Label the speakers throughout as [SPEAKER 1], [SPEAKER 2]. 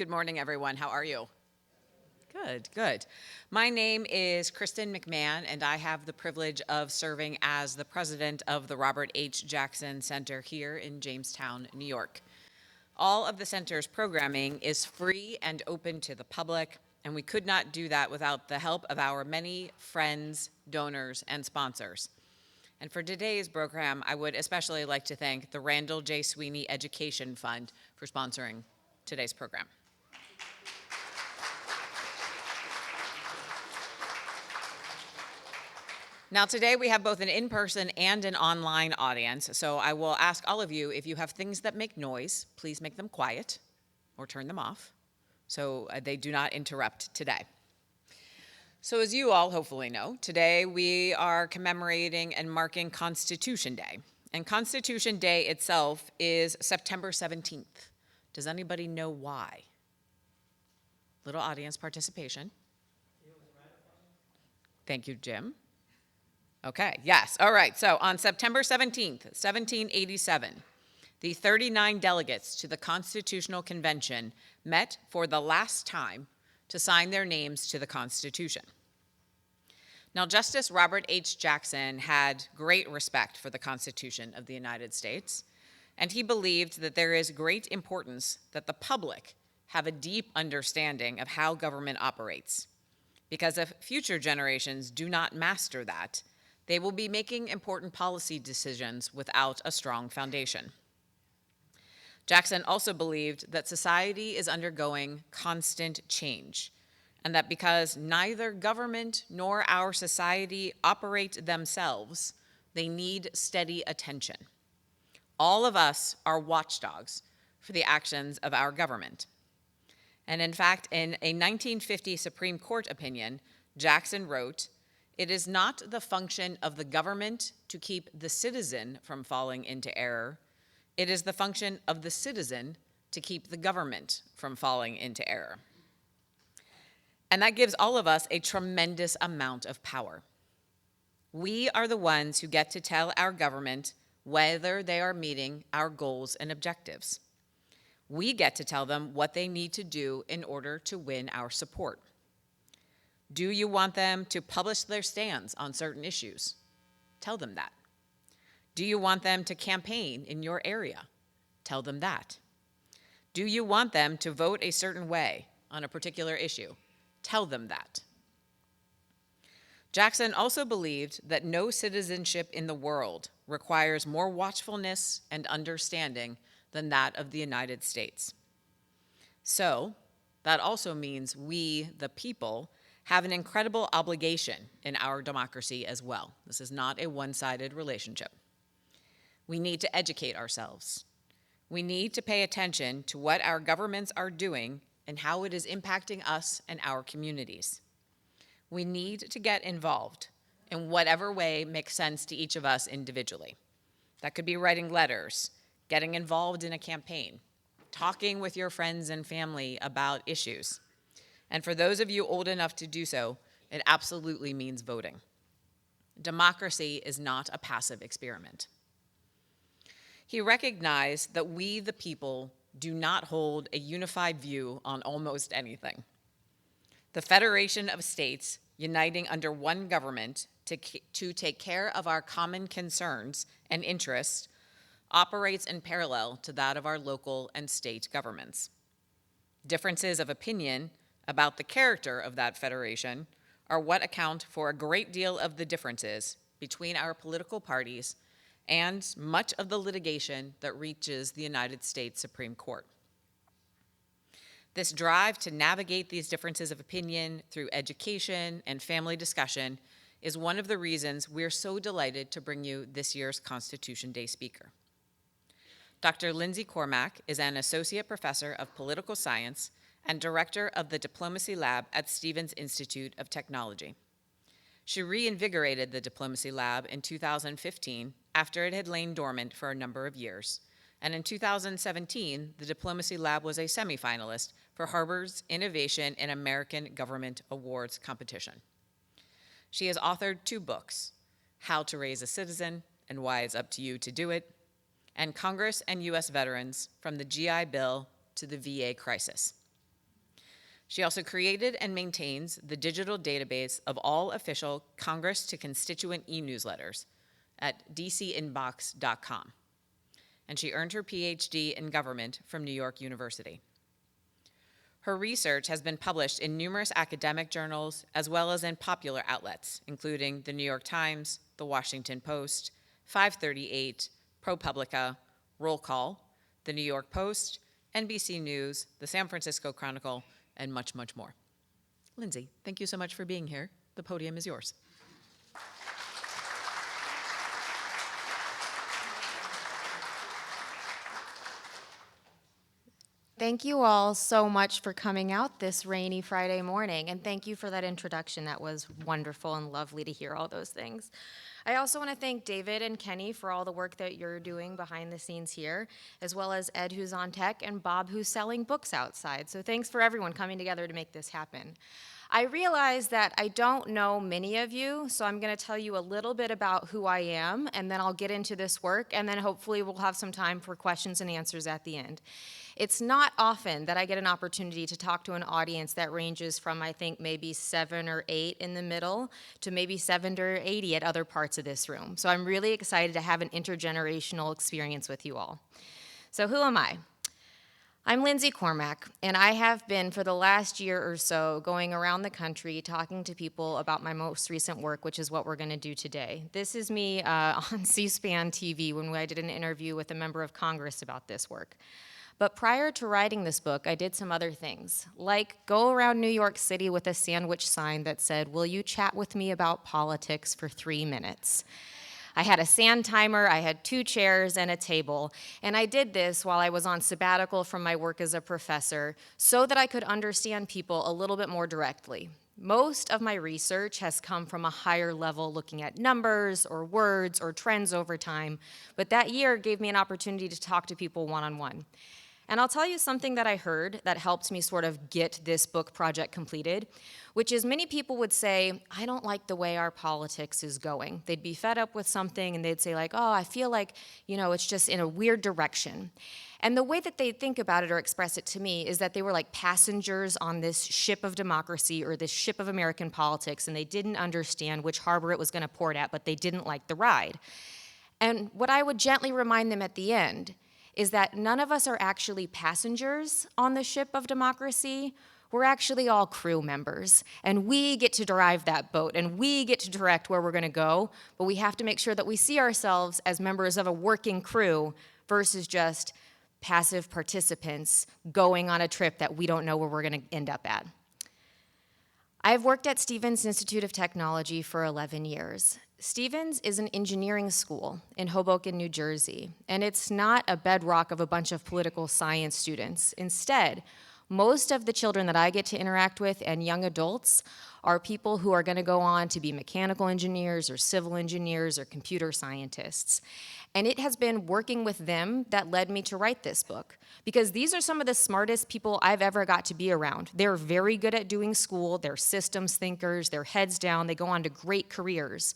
[SPEAKER 1] Good morning, everyone. How are you? Good, good. My name is Kristen McMahon, and I have the privilege of serving as the president of the Robert H. Jackson Center here in Jamestown, New York. All of the center's programming is free and open to the public, and we could not do that without the help of our many friends, donors, and sponsors. And for today's program, I would especially like to thank the Randall J. Sweeney Education Fund for sponsoring today's program. Now today we have both an in-person and an online audience, so I will ask all of you, if you have things that make noise, please make them quiet or turn them off so they do not interrupt today. So as you all hopefully know, today we are commemorating and marking Constitution Day. And Constitution Day itself is September 17th. Does anybody know why? Little audience participation. Thank you, Jim. Okay, yes, all right. So on September 17th, 1787, the 39 delegates to the Constitutional Convention met for the last time to sign their names to the Constitution. Now, Justice Robert H. Jackson had great respect for the Constitution of the United States, and he believed that there is great importance that the public have a deep understanding of how government operates, because if future generations do not master that, they will be making important policy decisions without a strong foundation. Jackson also believed that society is undergoing constant change, and that because neither government nor our society operate themselves, they need steady attention. All of us are watchdogs for the actions of our government. And in fact, in a 1950 Supreme Court opinion, Jackson wrote, "It is not the function of the government to keep the citizen from falling into error. It is the function of the citizen to keep the government from falling into error." And that gives all of us a tremendous amount of power. We are the ones who get to tell our government whether they are meeting our goals and objectives. We get to tell them what they need to do in order to win our support. Do you want them to publish their stands on certain issues? Tell them that. Do you want them to campaign in your area? Tell them that. Do you want them to vote a certain way on a particular issue? Tell them that. Jackson also believed that no citizenship in the world requires more watchfulness and understanding than that of the United States. So, that also means we, the people, have an incredible obligation in our democracy as well. This is not a one-sided relationship. We need to educate ourselves. We need to pay attention to what our governments are doing and how it is impacting us and our communities. We need to get involved in whatever way makes sense to each of us individually. That could be writing letters, getting involved in a campaign, talking with your friends and family about issues. And for those of you old enough to do so, it absolutely means voting. Democracy is not a passive experiment. He recognized that we, the people, do not hold a unified view on almost anything. The Federation of States, uniting under one government to take care of our common concerns and interests, operates in parallel to that of our local and state governments. Differences of opinion about the character of that federation are what account for a great deal of the differences between our political parties and much of the litigation that reaches the United States Supreme Court. This drive to navigate these differences of opinion through education and family discussion is one of the reasons we're so delighted to bring you this year's Constitution Day speaker. Dr. Lindsey Cormack is an associate professor of political science and director of the Diplomacy Lab at Stevens Institute of Technology. She reinvigorated the Diplomacy Lab in 2015 after it had lain dormant for a number of years. And in 2017, the Diplomacy Lab was a semifinalist for Harvard's Innovation in American Government Awards competition. She has authored 2 books, How to Raise a Citizen and Why It's Up to You to Do It, and Congress and U.S. Veterans from the GI Bill to the VA Crisis. She also created and maintains the digital database of all official Congress to constituent e-newsletters at dcinbox.com. And she earned her PhD in government from New York University. Her research has been published in numerous academic journals as well as in popular outlets, including the New York Times, the Washington Post, 538, ProPublica, Roll Call, the New York Post, NBC News, the San Francisco Chronicle, and much, much more. Lindsey, thank you so much for being here. The podium is yours.
[SPEAKER 2] Thank you all so much for coming out this rainy Friday morning, and thank you for that introduction. That was wonderful and lovely to hear all those things. I also want to thank David and Kenny for all the work that you're doing behind the scenes here, as well as Ed, who's on tech, and Bob, who's selling books outside. So thanks for everyone coming together to make this happen. I realize that I don't know many of you, so I'm going to tell you a little bit about who I am, and then I'll get into this work, and then hopefully we'll have some time for questions and answers at the end. It's not often that I get an opportunity to talk to an audience that ranges from, I think, maybe 7 or 8 in the middle to maybe 70 or 80 at other parts of this room. So I'm really excited to have an intergenerational experience with you all. So who am I? I'm Lindsey Cormack, and I have been for the last year or so going around the country talking to people about my most recent work, which is what we're going to do today. This is me on C-SPAN TV when I did an interview with a member of Congress about this work. But prior to writing this book, I did some other things, like go around New York City with a sandwich sign that said, "Will you chat with me about politics for 3 minutes?" I had a sand timer, I had 2 chairs and a table, and I did this while I was on sabbatical from my work as a professor so that I could understand people a little bit more directly. Most of my research has come from a higher level looking at numbers or words or trends over time, but that year gave me an opportunity to talk to people one-on-one. And I'll tell you something that I heard that helped me sort of get this book project completed, which is many people would say, I don't like the way our politics is going. They'd be fed up with something and they'd say like, oh, I feel like, it's just in a weird direction. And the way that they think about it or express it to me is that they were like passengers on this ship of democracy or this ship of American politics, and they didn't understand which harbor it was going to port at, but they didn't like the ride. And what I would gently remind them at the end is that none of us are actually passengers on the ship of democracy. We're actually all crew members, and we get to drive that boat, and we get to direct where we're going to go, but we have to make sure that we see ourselves as members of a working crew versus just passive participants going on a trip that we don't know where we're going to end up at. I've worked at Stevens Institute of Technology for 11 years. Stevens is an engineering school in Hoboken, New Jersey, and it's not a bedrock of a bunch of political science students. Instead, most of the children that I get to interact with and young adults are people who are going to go on to be mechanical engineers or civil engineers or computer scientists. And it has been working with them that led me to write this book, because these are some of the smartest people I've ever got to be around. They're very good at doing school, they're systems thinkers, they're heads down, they go on to great careers.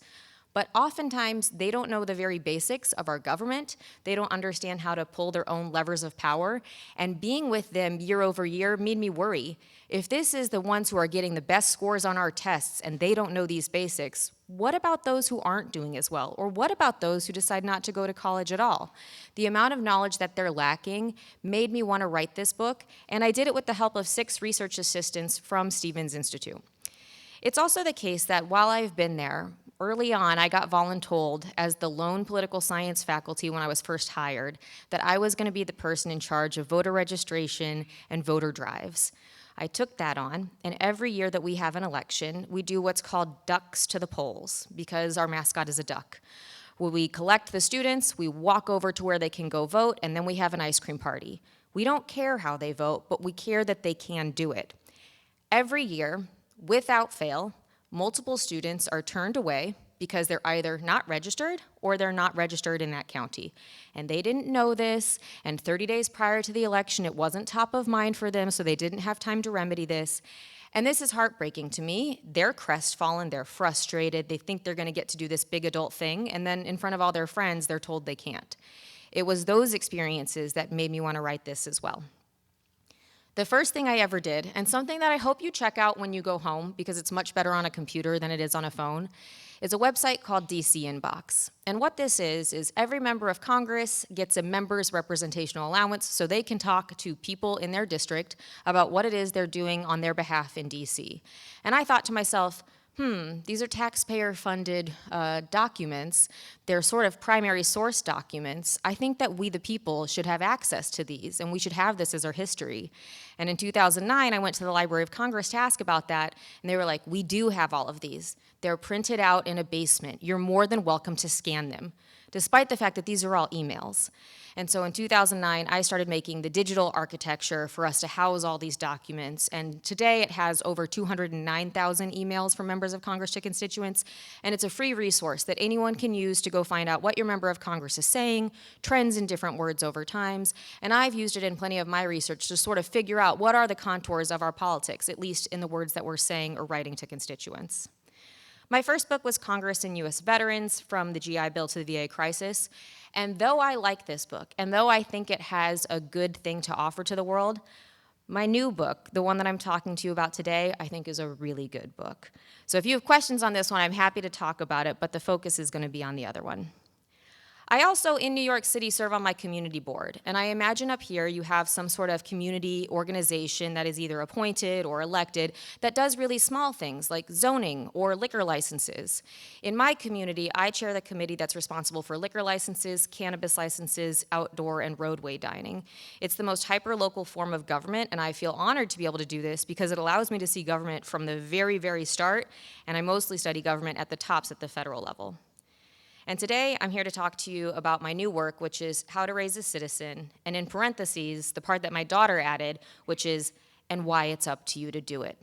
[SPEAKER 2] But oftentimes, they don't know the very basics of our government. They don't understand how to pull their own levers of power. And being with them year over year made me worry. If this is the ones who are getting the best scores on our tests and they don't know these basics, what about those who aren't doing as well? Or what about those who decide not to go to college at all? The amount of knowledge that they're lacking made me want to write this book, and I did it with the help of 6 research assistants from Stevens Institute. It's also the case that while I've been there, early on, I got voluntold as the lone political science faculty when I was first hired that I was going to be the person in charge of voter registration and voter drives. I took that on, and every year that we have an election, we do what's called ducks to the polls, because our mascot is a duck. Well, we collect the students, we walk over to where they can go vote, and then we have an ice cream party. We don't care how they vote, but we care that they can do it. Every year, without fail, multiple students are turned away because they're either not registered or they're not registered in that county. And they didn't know this, and 30 days prior to the election, it wasn't top of mind for them, so they didn't have time to remedy this. And this is heartbreaking to me. They're crestfallen, they're frustrated, they think they're gonna get to do this big adult thing, and then in front of all their friends, they're told they can't. It was those experiences that made me wanna write this as well. The first thing I ever did, and something that I hope you check out when you go home because it's much better on a computer than it is on a phone, is a website called DC Inbox. And what this is every member of Congress gets a member's representational allowance so they can talk to people in their district about what it is they're doing on their behalf in DC. And I thought to myself, these are taxpayer-funded documents. They're sort of primary source documents. I think that we, the people, should have access to these, and we should have this as our history. And in 2009, I went to the Library of Congress to ask about that, and they were like, we do have all of these. They're printed out in a basement. You're more than welcome to scan them, despite the fact that these are all emails. And so in 2009, I started making the digital architecture for us to house all these documents. And today it has over 209,000 emails from members of Congress to constituents. And it's a free resource that anyone can use to go find out what your member of Congress is saying, trends in different words over times. And I've used it in plenty of my research to sort of figure out what are the contours of our politics, at least in the words that we're saying or writing to constituents. My first book was Congress and U.S. Veterans, From the GI Bill to the VA Crisis. And though I like this book, and though I think it has a good thing to offer to the world, my new book, the one that I'm talking to you about today, I think is a really good book. So if you have questions on this one, I'm happy to talk about it, but the focus is going to be on the other one. I also, in New York City, serve on my community board, and I imagine up here you have some sort of community organization that is either appointed or elected that does really small things like zoning or liquor licenses. In my community, I chair the committee that's responsible for liquor licenses, cannabis licenses, outdoor and roadway dining. It's the most hyper-local form of government, and I feel honored to be able to do this because it allows me to see government from the very, very start, and I mostly study government at the tops at the federal level. And today, I'm here to talk to you about my new work, which is How to Raise a Citizen, and in parentheses, the part that my daughter added, which is, and why it's up to you to do it.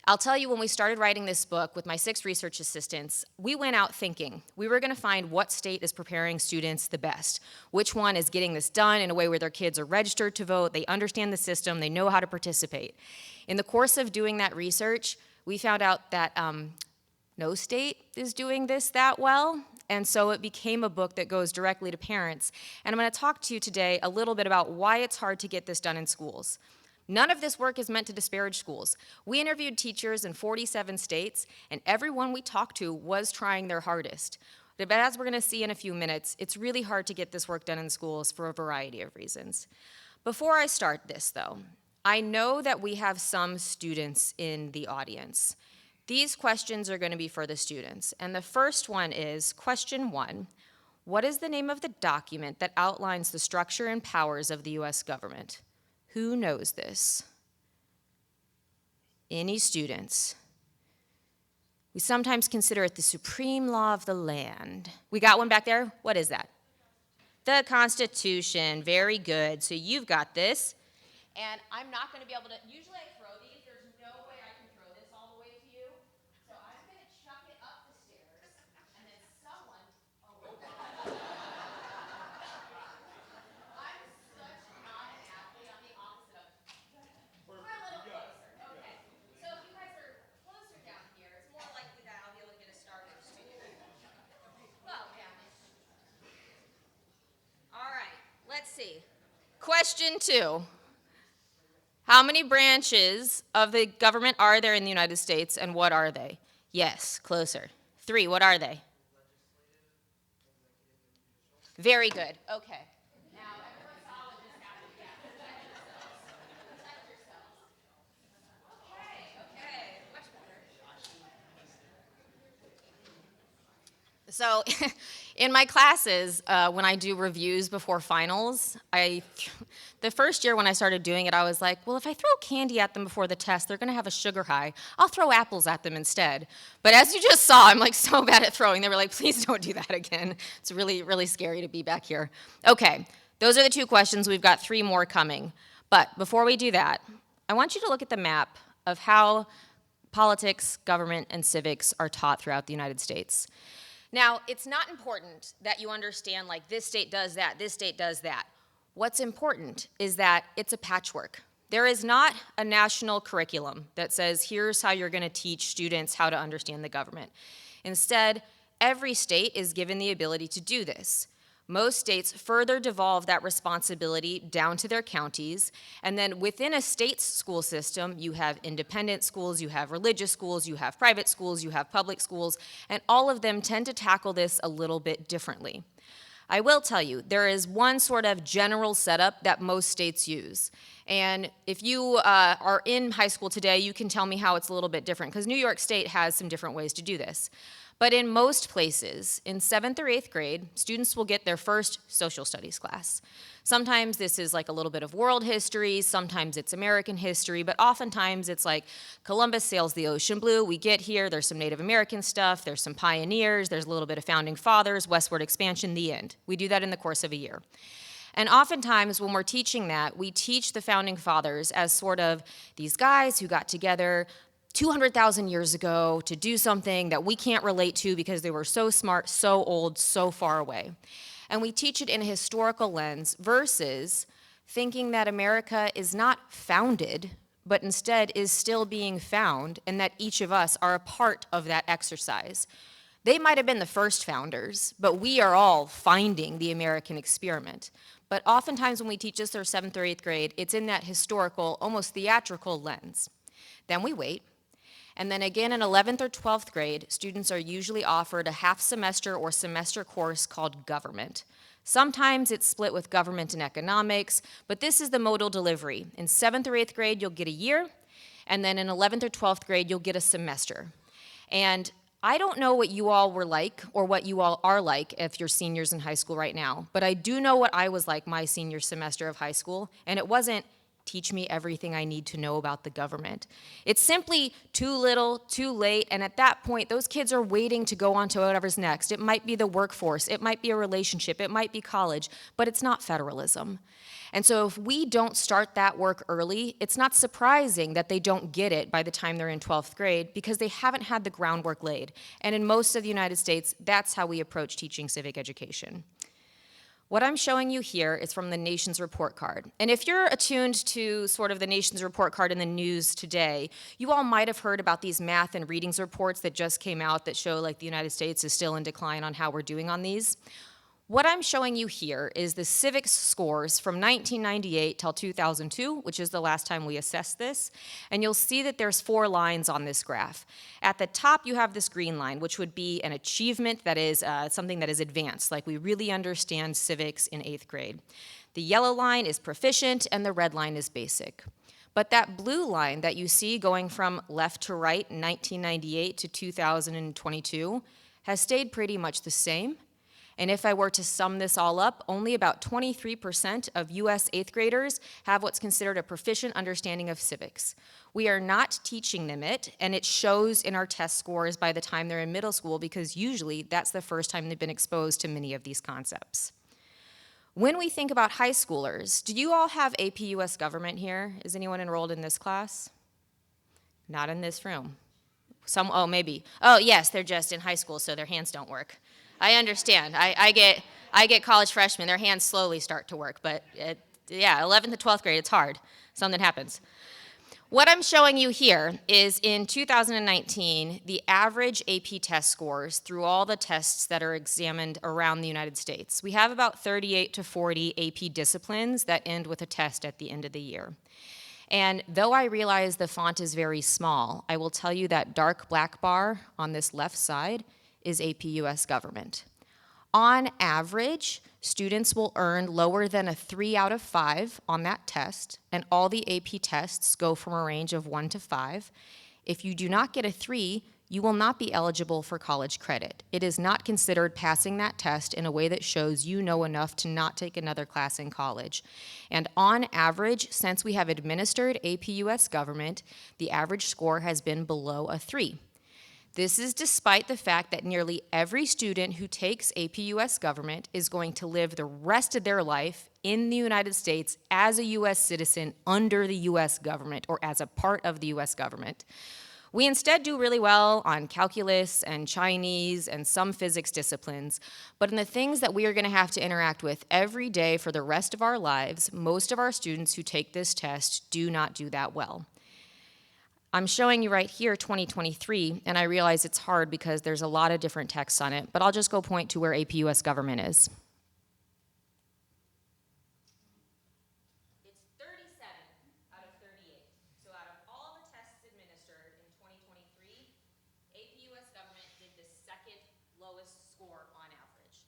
[SPEAKER 2] I'll tell you, when we started writing this book with my 6 research assistants, we went out thinking we were going to find what state is preparing students the best, which one is getting this done in a way where their kids are registered to vote, they understand the system, they know how to participate. In the course of doing that research, we found out that no state is doing this that well. And so it became a book that goes directly to parents. And I'm going to talk to you today a little bit about why it's hard to get this done in schools. None of this work is meant to disparage schools. We interviewed teachers in 47 states, and everyone we talked to was trying their hardest. But as we're going to see in a few minutes, it's really hard to get this work done in schools for a variety of reasons. Before I start this, though, I know that we have some students in the audience. These questions are going to be for the students. And the first one is, question 1, what is the name of the document that outlines the structure and powers of the U.S. government? Who knows this? Any students? We sometimes consider it the supreme law of the land. We got one back there? What is that? The Constitution. Very good. So you've got this. And I'm not going to be able to, usually I throw these. There's no way I can throw this all the way to you. So I'm going to chuck it up the stairs, and then someone, I'm such not an athlete. I'm the opposite of, we're a little closer. Okay. So if you guys are closer down here, it's more likely that I'll be able to get a starburst to you. Well, yeah. All right, let's see. Question 2. How many branches of the government are there in the United States, and what are they? Yes, closer. 3, what are they? Very good, okay. Now, everyone saw what just happened. Yeah, protect yourselves. Protect yourselves. Okay, much better. So, in my classes, when I do reviews before finals, the first year when I started doing it, I was like, well, if I throw candy at them before the test, they're going to have a sugar high. I'll throw apples at them instead. But as you just saw, I'm like so bad at throwing. They were like, please don't do that again. It's really, really scary to be back here. Okay, those are the 2 questions. We've got 3 more coming. But before we do that, I want you to look at the map of how politics, government, and civics are taught throughout the United States. Now, it's not important that you understand, like, this state does that, this state does that. What's important is that it's a patchwork. There is not a national curriculum that says, here's how you're going to teach students how to understand the government. Instead, every state is given the ability to do this. Most states further devolve that responsibility down to their counties, and then within a state's school system, you have independent schools, you have religious schools, you have private schools, you have public schools, and all of them tend to tackle this a little bit differently. I will tell you, there is one sort of general setup that most states use. And if you are in high school today, you can tell me how it's a little bit different, because New York State has some different ways to do this. But in most places, in 7th or 8th grade, students will get their first social studies class. Sometimes this is like a little bit of world history, sometimes it's American history, but oftentimes it's like Columbus sails the ocean blue, we get here, there's some Native American stuff, there's some pioneers, there's a little bit of founding fathers, westward expansion, the end. We do that in the course of a year. And oftentimes when we're teaching that, we teach the founding fathers as sort of these guys who got together 200,000 years ago to do something that we can't relate to because they were so smart, so old, so far away. And we teach it in a historical lens versus thinking that America is not founded, but instead is still being found, and that each of us are a part of that exercise. They might have been the first founders, but we are all finding the American experiment. But oftentimes when we teach this in 7th or 8th grade, it's in that historical, almost theatrical lens. Then we wait. And then again in 11th or 12th grade, students are usually offered a half semester or semester course called government. Sometimes it's split with government and economics, but this is the modal delivery. In 7th or 8th grade, you'll get a year, and then in 11th or 12th grade, you'll get a semester. And I don't know what you all were like or what you all are like if you're seniors in high school right now, but I do know what I was like my senior semester of high school, and it wasn't teach me everything I need to know about the government. It's simply too little, too late, and at that point, those kids are waiting to go on to whatever's next. It might be the workforce, it might be a relationship, it might be college, but it's not federalism. And so if we don't start that work early, it's not surprising that they don't get it by the time they're in 12th grade because they haven't had the groundwork laid. And in most of the United States, that's how we approach teaching civic education. What I'm showing you here is from the Nation's Report Card. And if you're attuned to sort of the Nation's Report Card in the news today, you all might have heard about these math and readings reports that just came out that show like the United States is still in decline on how we're doing on these. What I'm showing you here is the civics scores from 1998 till 2002, which is the last time we assessed this. And you'll see that there's 4 lines on this graph. At the top, you have this green line, which would be an achievement that is something that is advanced, like we really understand civics in 8th grade. The yellow line is proficient, and the red line is basic. But that blue line that you see going from left to right, 1998 to 2022, has stayed pretty much the same. And if I were to sum this all up, only about 23% of US 8th graders have what's considered a proficient understanding of civics. We are not teaching them it, and it shows in our test scores by the time they're in middle school because usually that's the first time they've been exposed to many of these concepts. When we think about high schoolers, do you all have AP US Government here? Is anyone enrolled in this class? Not in this room. Oh, maybe. Oh, yes, they're just in high school, so their hands don't work. I understand. I get college freshmen, their hands slowly start to work, but yeah, 11th to 12th grade, it's hard. Something happens. What I'm showing you here is in 2019, the average AP test scores through all the tests that are examined around the United States. We have about 38 to 40 AP disciplines that end with a test at the end of the year. And though I realize the font is very small, I will tell you that dark black bar on this left side is AP US Government. On average, students will earn lower than a 3 out of 5 on that test, and all the AP tests go from a range of 1 to 5. If you do not get a 3, you will not be eligible for college credit. It is not considered passing that test in a way that shows you know enough to not take another class in college. And on average, since we have administered AP US Government, the average score has been below a 3. This is despite the fact that nearly every student who takes AP US Government is going to live the rest of their life in the United States as a US citizen under the US government or as a part of the US government. We instead do really well on calculus and Chinese and some physics disciplines, but in the things that we are going to have to interact with every day for the rest of our lives, most of our students who take this test do not do that well. I'm showing you right here 2023, and I realize it's hard because there's a lot of different texts on it, but I'll just go point to where AP US Government is. score on average.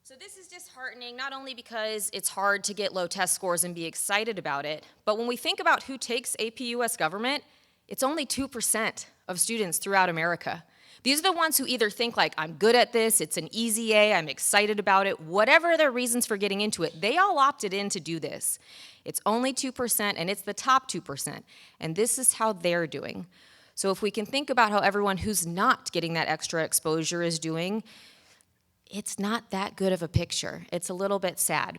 [SPEAKER 2] So this is disheartening, not only because it's hard to get low test scores and be excited about it, but when we think about who takes AP US government, it's only 2% of students throughout America. These are the ones who either think like, I'm good at this, it's an easy A, I'm excited about it, whatever their reasons for getting into it, they all opted in to do this. It's only 2%, and it's the top 2%, and this is how they're doing. So if we can think about how everyone who's not getting that extra exposure is doing, it's not that good of a picture. It's a little bit sad.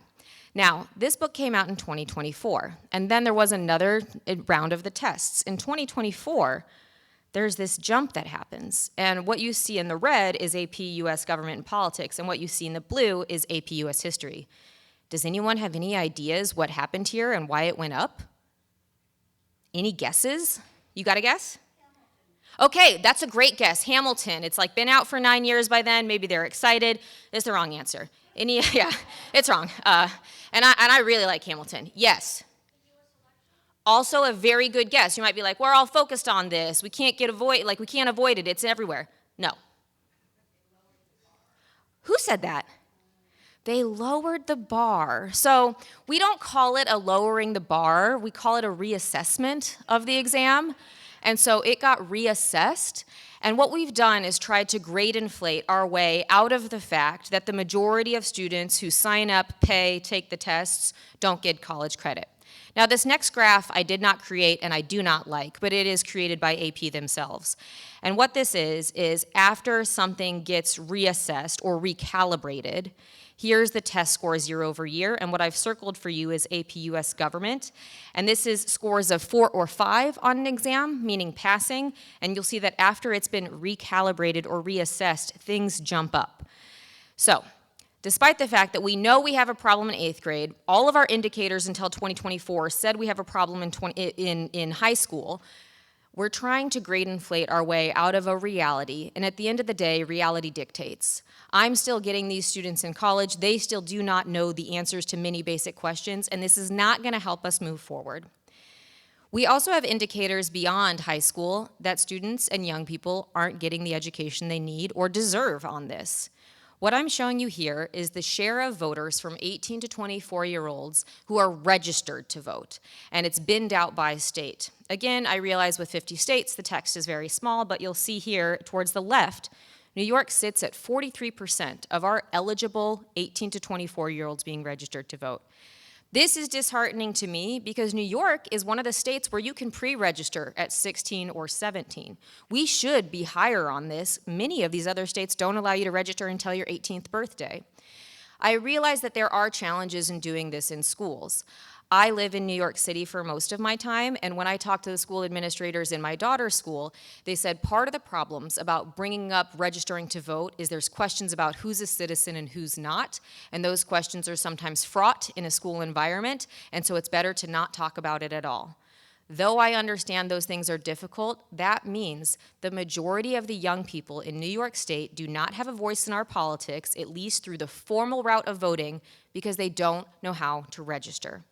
[SPEAKER 2] Now, this book came out in 2024, and then there was another round of the tests. In 2024, there's this jump that happens, and what you see in the red is AP US Government and Politics, and what you see in the blue is AP US History. Does anyone have any ideas what happened here and why it went up? Any guesses? You got a guess? Okay, that's a great guess. Hamilton. It's like been out for 9 years by then. Maybe they're excited. It's the wrong answer. Yeah, it's wrong. And I really like Hamilton. Yes. Also a very good guess. You might be like, we're all focused on this. We can't avoid it. It's everywhere. No. Who said that? They lowered the bar. So we don't call it a lowering the bar. We call it a reassessment of the exam. And so it got reassessed. And what we've done is tried to grade inflate our way out of the fact that the majority of students who sign up, pay, take the tests, don't get college credit. Now, this next graph I did not create and I do not like, but it is created by AP themselves. And what this is after something gets reassessed or recalibrated, here's the test scores year over year, and what I've circled for you is AP US Government. And this is scores of 4 or 5 on an exam, meaning passing, and you'll see that after it's been recalibrated or reassessed, things jump up. So, despite the fact that we know we have a problem in 8th grade, all of our indicators until 2024 said we have a problem in high school, we're trying to grade inflate our way out of a reality, and at the end of the day, reality dictates. I'm still getting these students in college. They still do not know the answers to many basic questions, and this is not going to help us move forward. We also have indicators beyond high school that students and young people aren't getting the education they need or deserve on this. What I'm showing you here is the share of voters from 18 to 24-year-olds who are registered to vote, and it's binned out by state. Again, I realize with 50 states, the text is very small, but you'll see here towards the left, New York sits at 43% of our eligible 18 to 24-year-olds being registered to vote. This is disheartening to me because New York is one of the states where you can pre-register at 16 or 17. We should be higher on this. Many of these other states don't allow you to register until your 18th birthday. I realize that there are challenges in doing this in schools. I live in New York City for most of my time, and when I talked to the school administrators in my daughter's school, they said part of the problems about bringing up registering to vote is there's questions about who's a citizen and who's not, and those questions are sometimes fraught in a school environment, and so it's better to not talk about it at all. Though I understand those things are difficult, that means the majority of the young people in New York State do not have a voice in our politics, at least through the formal route of voting, because they don't know how to register.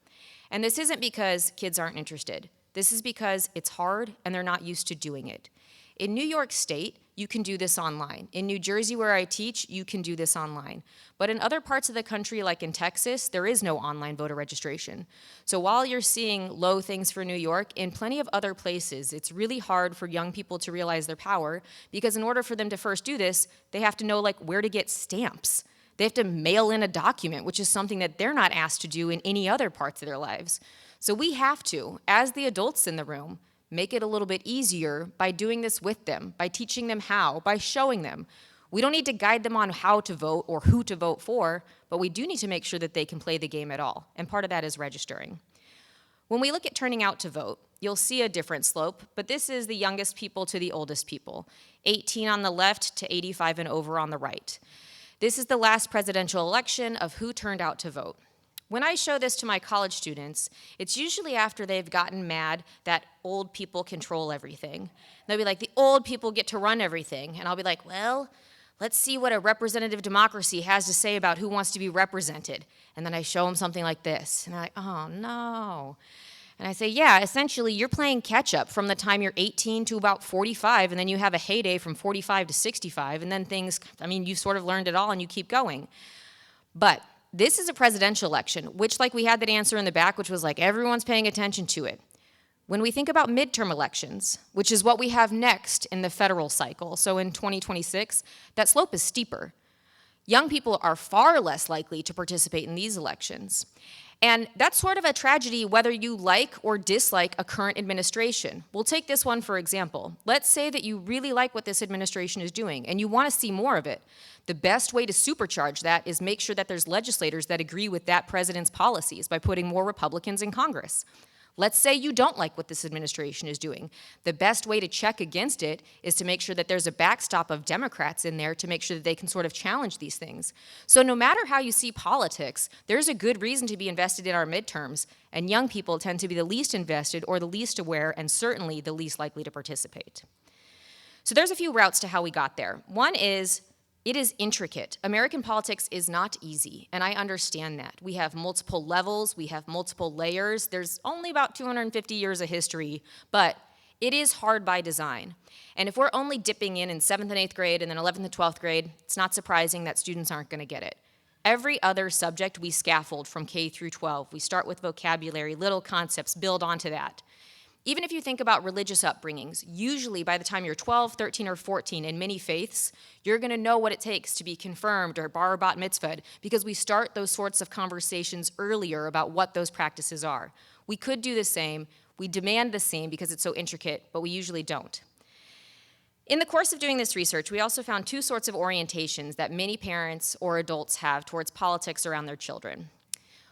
[SPEAKER 2] And this isn't because kids aren't interested. This is because it's hard and they're not used to doing it. In New York State, you can do this online. In New Jersey, where I teach, you can do this online. But in other parts of the country, like in Texas, there is no online voter registration. So while you're seeing low things for New York, in plenty of other places, it's really hard for young people to realize their power, because in order for them to first do this, they have to know like where to get stamps. They have to mail in a document, which is something that they're not asked to do in any other parts of their lives. So we have to, as the adults in the room, make it a little bit easier by doing this with them, by teaching them how, by showing them. We don't need to guide them on how to vote or who to vote for, but we do need to make sure that they can play the game at all, and part of that is registering. When we look at turning out to vote, you'll see a different slope, but this is the youngest people to the oldest people, 18 on the left to 85 and over on the right. This is the last presidential election of who turned out to vote. When I show this to my college students, it's usually after they've gotten mad that old people control everything. They'll be like, the old people get to run everything. And I'll be like, well, let's see what a representative democracy has to say about who wants to be represented. And then I show them something like this. And they're like, oh, no. And I say, yeah, essentially you're playing catch up from the time you're 18 to about 45, and then you have a heyday from 45 to 65, and then things, you've sort of learned it all and you keep going. But this is a presidential election, which like we had that answer in the back, which was like everyone's paying attention to it. When we think about midterm elections, which is what we have next in the federal cycle, so in 2026, that slope is steeper. Young people are far less likely to participate in these elections. And that's sort of a tragedy whether you like or dislike a current administration. We'll take this one for example. Let's say that you really like what this administration is doing and you want to see more of it. The best way to supercharge that is make sure that there's legislators that agree with that president's policies by putting more Republicans in Congress. Let's say you don't like what this administration is doing. The best way to check against it is to make sure that there's a backstop of Democrats in there to make sure that they can sort of challenge these things. So no matter how you see politics, there's a good reason to be invested in our midterms, and young people tend to be the least invested or the least aware and certainly the least likely to participate. So there's a few routes to how we got there. One is, it is intricate. American politics is not easy, and I understand that. We have multiple levels, we have multiple layers. There's only about 250 years of history, but it is hard by design. And if we're only dipping in 7th and 8th grade and then 11th and 12th grade, it's not surprising that students aren't going to get it. Every other subject we scaffold from K through 12. We start with vocabulary, little concepts, build onto that. Even if you think about religious upbringings, usually by the time you're 12, 13, or 14 in many faiths, you're going to know what it takes to be confirmed or bar bat mitzvahed because we start those sorts of conversations earlier about what those practices are. We could do the same, we demand the same because it's so intricate, but we usually don't. In the course of doing this research, we also found two sorts of orientations that many parents or adults have towards politics around their children.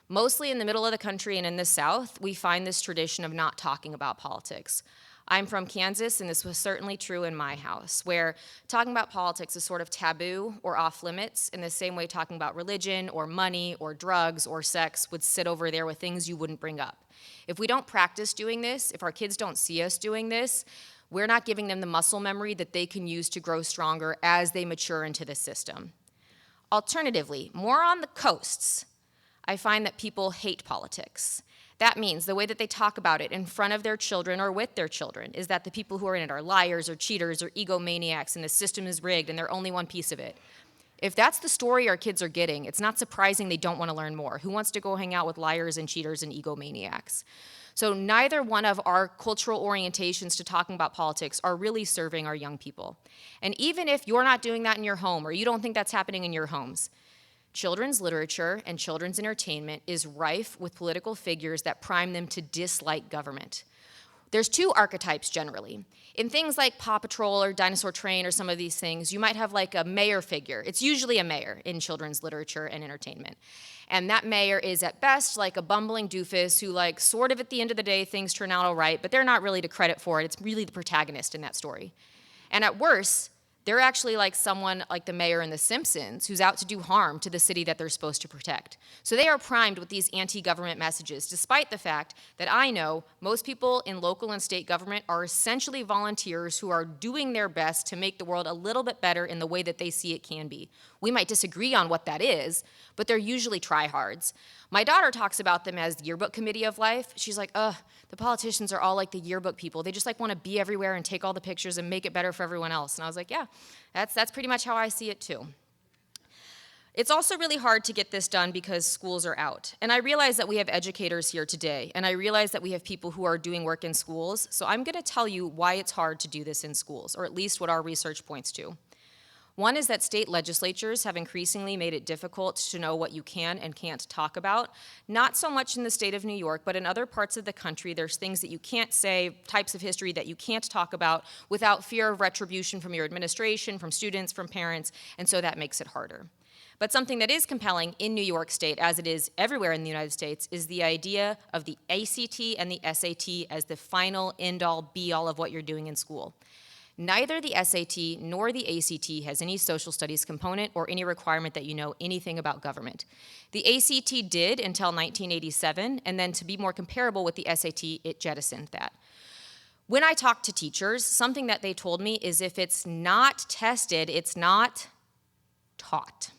[SPEAKER 2] Mostly in the middle of the country and in the South, we find this tradition of not talking about politics. I'm from Kansas, and this was certainly true in my house, where talking about politics is sort of taboo or off limits in the same way talking about religion or money or drugs or sex would sit over there with things you wouldn't bring up. If we don't practice doing this, if our kids don't see us doing this, we're not giving them the muscle memory that they can use to grow stronger as they mature into the system. Alternatively, more on the coasts, I find that people hate politics. That means the way that they talk about it in front of their children or with their children is that the people who are in it are liars or cheaters or egomaniacs and the system is rigged and they're only one piece of it. If that's the story our kids are getting, it's not surprising they don't want to learn more. Who wants to go hang out with liars and cheaters and egomaniacs? So neither one of our cultural orientations to talking about politics are really serving our young people. And even if you're not doing that in your home or you don't think that's happening in your homes, children's literature and children's entertainment is rife with political figures that prime them to dislike government. There's two archetypes generally. In things like Paw Patrol or Dinosaur Train or some of these things, you might have like a mayor figure. It's usually a mayor in children's literature and entertainment. And that mayor is at best like a bumbling doofus who like sort of at the end of the day things turn out all right, but they're not really to credit for it. It's really the protagonist in that story. And at worst, they're actually like someone like the mayor in The Simpsons who's out to do harm to the city that they're supposed to protect. So they are primed with these anti-government messages, despite the fact that I know most people in local and state government are essentially volunteers who are doing their best to make the world a little bit better in the way that they see it can be. We might disagree on what that is, but they're usually tryhards. My daughter talks about them as the yearbook committee of life. She's like, the politicians are all like the yearbook people. They just like want to be everywhere and take all the pictures and make it better for everyone else. And I was like, yeah, that's pretty much how I see it too. It's also really hard to get this done because schools are out. And I realize that we have educators here today, and I realize that we have people who are doing work in schools. So I'm going to tell you why it's hard to do this in schools, or at least what our research points to. One is that state legislatures have increasingly made it difficult to know what you can and can't talk about. Not so much in the state of New York, but in other parts of the country, there's things that you can't say, types of history that you can't talk about without fear of retribution from your administration, from students, from parents, and so that makes it harder. But something that is compelling in New York State, as it is everywhere in the United States, is the idea of the ACT and the SAT as the final end-all, be-all of what you're doing in school. Neither the SAT nor the ACT has any social studies component or any requirement that you know anything about government. The ACT did until 1987, and then to be more comparable with the SAT, it jettisoned that. When I talk to teachers, something that they told me is if it's not tested, it's not taught.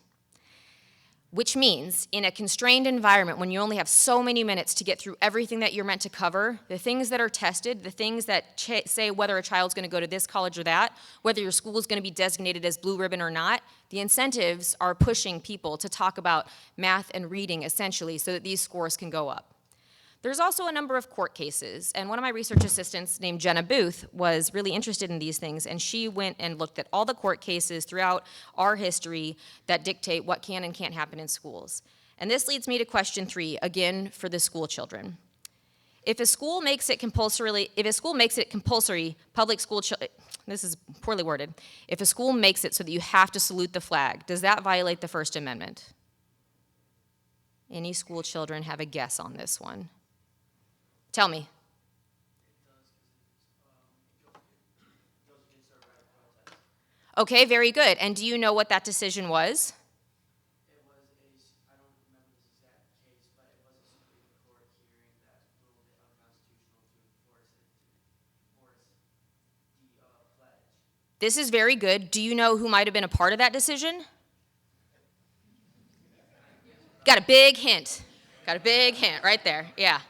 [SPEAKER 2] which means in a constrained environment, when you only have so many minutes to get through everything that you're meant to cover, the things that are tested, the things that say whether a child's going to go to this college or that, whether your school is going to be designated as blue ribbon or not, the incentives are pushing people to talk about math and reading essentially so that these scores can go up. There's also a number of court cases, and one of my research assistants named Jenna Booth was really interested in these things, and she went and looked at all the court cases throughout our history that dictate what can and can't happen in schools. And this leads me to question 3, again for the school children. If a school makes it compulsory, public school this is poorly worded. If a school makes it so that you have to salute the flag, does that violate the First Amendment? Any school children have a guess on this one? Tell me. Okay, very good. And do you know what that decision was?
[SPEAKER 3] It was I don't remember this exact case, but it was a Supreme Court hearing that ruled it unconstitutional to enforce the pledge.
[SPEAKER 2] This is very good. Do you know who might have been a part of that decision? Got a big hint. Got a big hint right there. Yeah.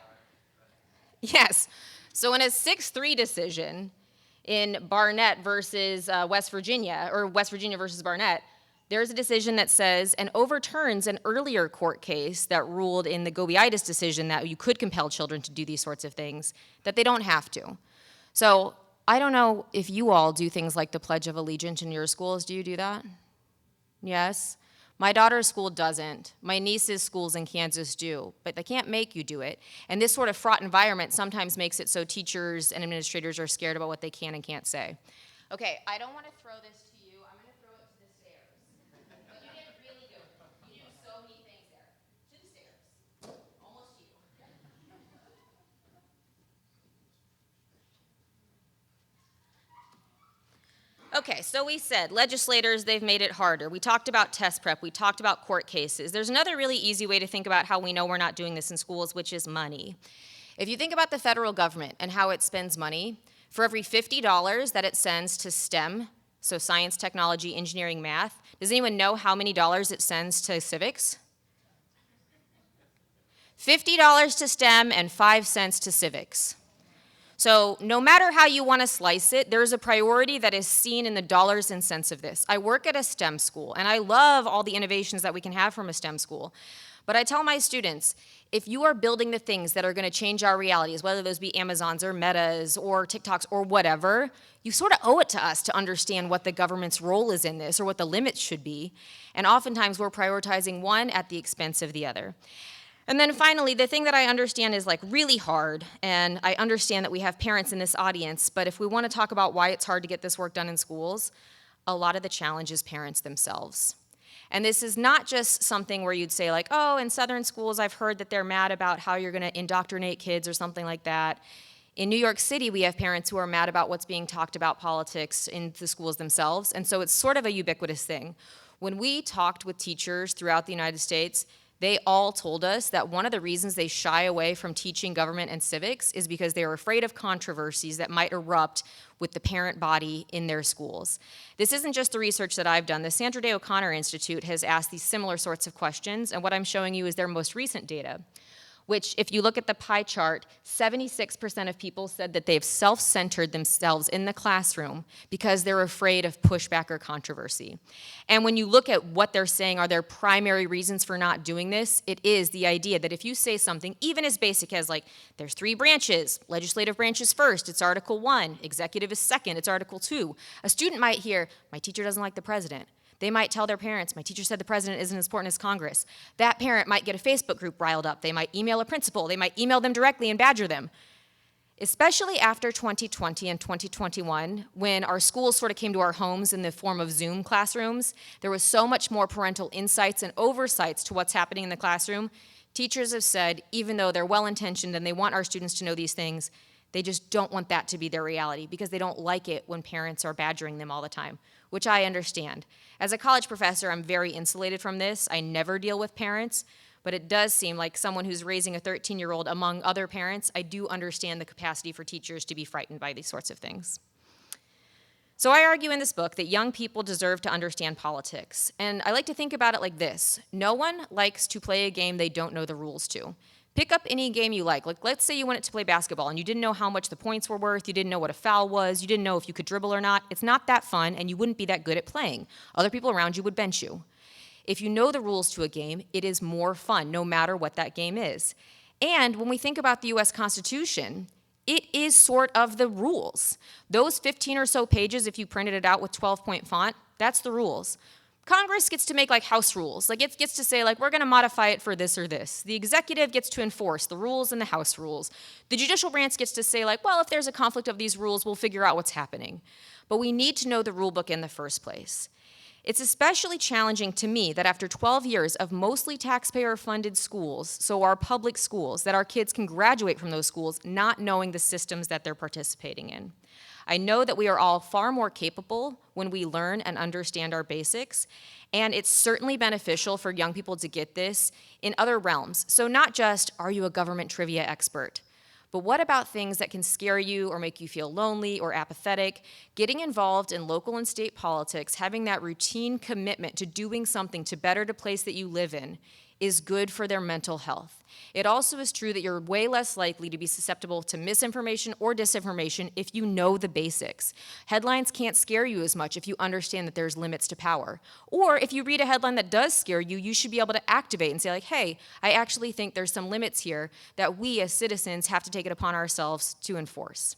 [SPEAKER 2] Yes. So in a 6-3 decision in Barnett versus West Virginia, or West Virginia versus Barnett, there's a decision that says and overturns an earlier court case that ruled in the Gobiitis decision that you could compel children to do these sorts of things, that they don't have to. So I don't know if you all do things like the Pledge of Allegiance in your schools. Do you do that? Yes? My daughter's school doesn't. My niece's schools in Kansas do, but they can't make you do it. And this sort of fraught environment sometimes makes it so teachers and administrators are scared about what they can and can't say. Okay, I don't want to throw this to you. I'm going to throw it to the stairs. But you did really good. You do so many things there. To the stairs. Almost you. Okay, so we said legislators, they've made it harder. We talked about test prep. We talked about court cases. There's another really easy way to think about how we know we're not doing this in schools, which is money. If you think about the federal government and how it spends money, for every $50 that it sends to STEM, so science, technology, engineering, math, does anyone know how many dollars it sends to civics? $50 to STEM and 5 cents to civics. So no matter how you want to slice it, there's a priority that is seen in the dollars and cents of this. I work at a STEM school, and I love all the innovations that we can have from a STEM school. But I tell my students, if you are building the things that are going to change our realities, whether those be Amazons or Metas or TikToks or whatever, you sort of owe it to us to understand what the government's role is in this or what the limits should be. And oftentimes we're prioritizing one at the expense of the other. And then finally, the thing that I understand is like really hard, and I understand that we have parents in this audience, but if we want to talk about why it's hard to get this work done in schools, a lot of the challenge is parents themselves. And this is not just something where you'd say like, oh, in Southern schools, I've heard that they're mad about how you're going to indoctrinate kids or something like that. In New York City, we have parents who are mad about what's being talked about politics in the schools themselves, and so it's sort of a ubiquitous thing. When we talked with teachers throughout the United States, they all told us that one of the reasons they shy away from teaching government and civics is because they are afraid of controversies that might erupt with the parent body in their schools. This isn't just the research that I've done. The Sandra Day O'Connor Institute has asked these similar sorts of questions, and what I'm showing you is their most recent data, which if you look at the pie chart, 76% of people said that they've self-centered themselves in the classroom because they're afraid of pushback or controversy. And when you look at what they're saying are their primary reasons for not doing this, it is the idea that if you say something, even as basic as like, there's 3 branches, legislative branch is first, it's Article 1, executive is second, it's Article 2. A student might hear, my teacher doesn't like the president. They might tell their parents, my teacher said the president isn't as important as Congress. That parent might get a Facebook group riled up. They might email a principal. They might email them directly and badger them. Especially after 2020 and 2021, when our schools sort of came to our homes in the form of Zoom classrooms, there was so much more parental insights and oversights to what's happening in the classroom. Teachers have said, even though they're well-intentioned and they want our students to know these things, they just don't want that to be their reality because they don't like it when parents are badgering them all the time, which I understand. As a college professor, I'm very insulated from this. I never deal with parents, but it does seem like someone who's raising a 13-year-old among other parents, I do understand the capacity for teachers to be frightened by these sorts of things. So I argue in this book that young people deserve to understand politics. And I like to think about it like this. No one likes to play a game they don't know the rules to. Pick up any game you like. Like, let's say you wanted to play basketball and you didn't know how much the points were worth, you didn't know what a foul was, you didn't know if you could dribble or not. It's not that fun, and you wouldn't be that good at playing. Other people around you would bench you. If you know the rules to a game, it is more fun, no matter what that game is. And when we think about the US Constitution, it is sort of the rules. Those 15 or so pages, if you printed it out with 12-point font, that's the rules. Congress gets to make like house rules. Like it gets to say like, we're gonna modify it for this or this. The executive gets to enforce the rules and the house rules. The judicial branch gets to say like, well, if there's a conflict of these rules, we'll figure out what's happening. But we need to know the rule book in the first place. It's especially challenging to me that after 12 years of mostly taxpayer-funded schools, so our public schools, that our kids can graduate from those schools not knowing the systems that they're participating in. I know that we are all far more capable when we learn and understand our basics, and it's certainly beneficial for young people to get this in other realms. So not just, are you a government trivia expert? But what about things that can scare you or make you feel lonely or apathetic? Getting involved in local and state politics, having that routine commitment to doing something to better the place that you live in, is good for their mental health. It also is true that you're way less likely to be susceptible to misinformation or disinformation if you know the basics. Headlines can't scare you as much if you understand that there's limits to power. Or if you read a headline that does scare you, you should be able to activate and say like, hey, I actually think there's some limits here that we as citizens have to take it upon ourselves to enforce.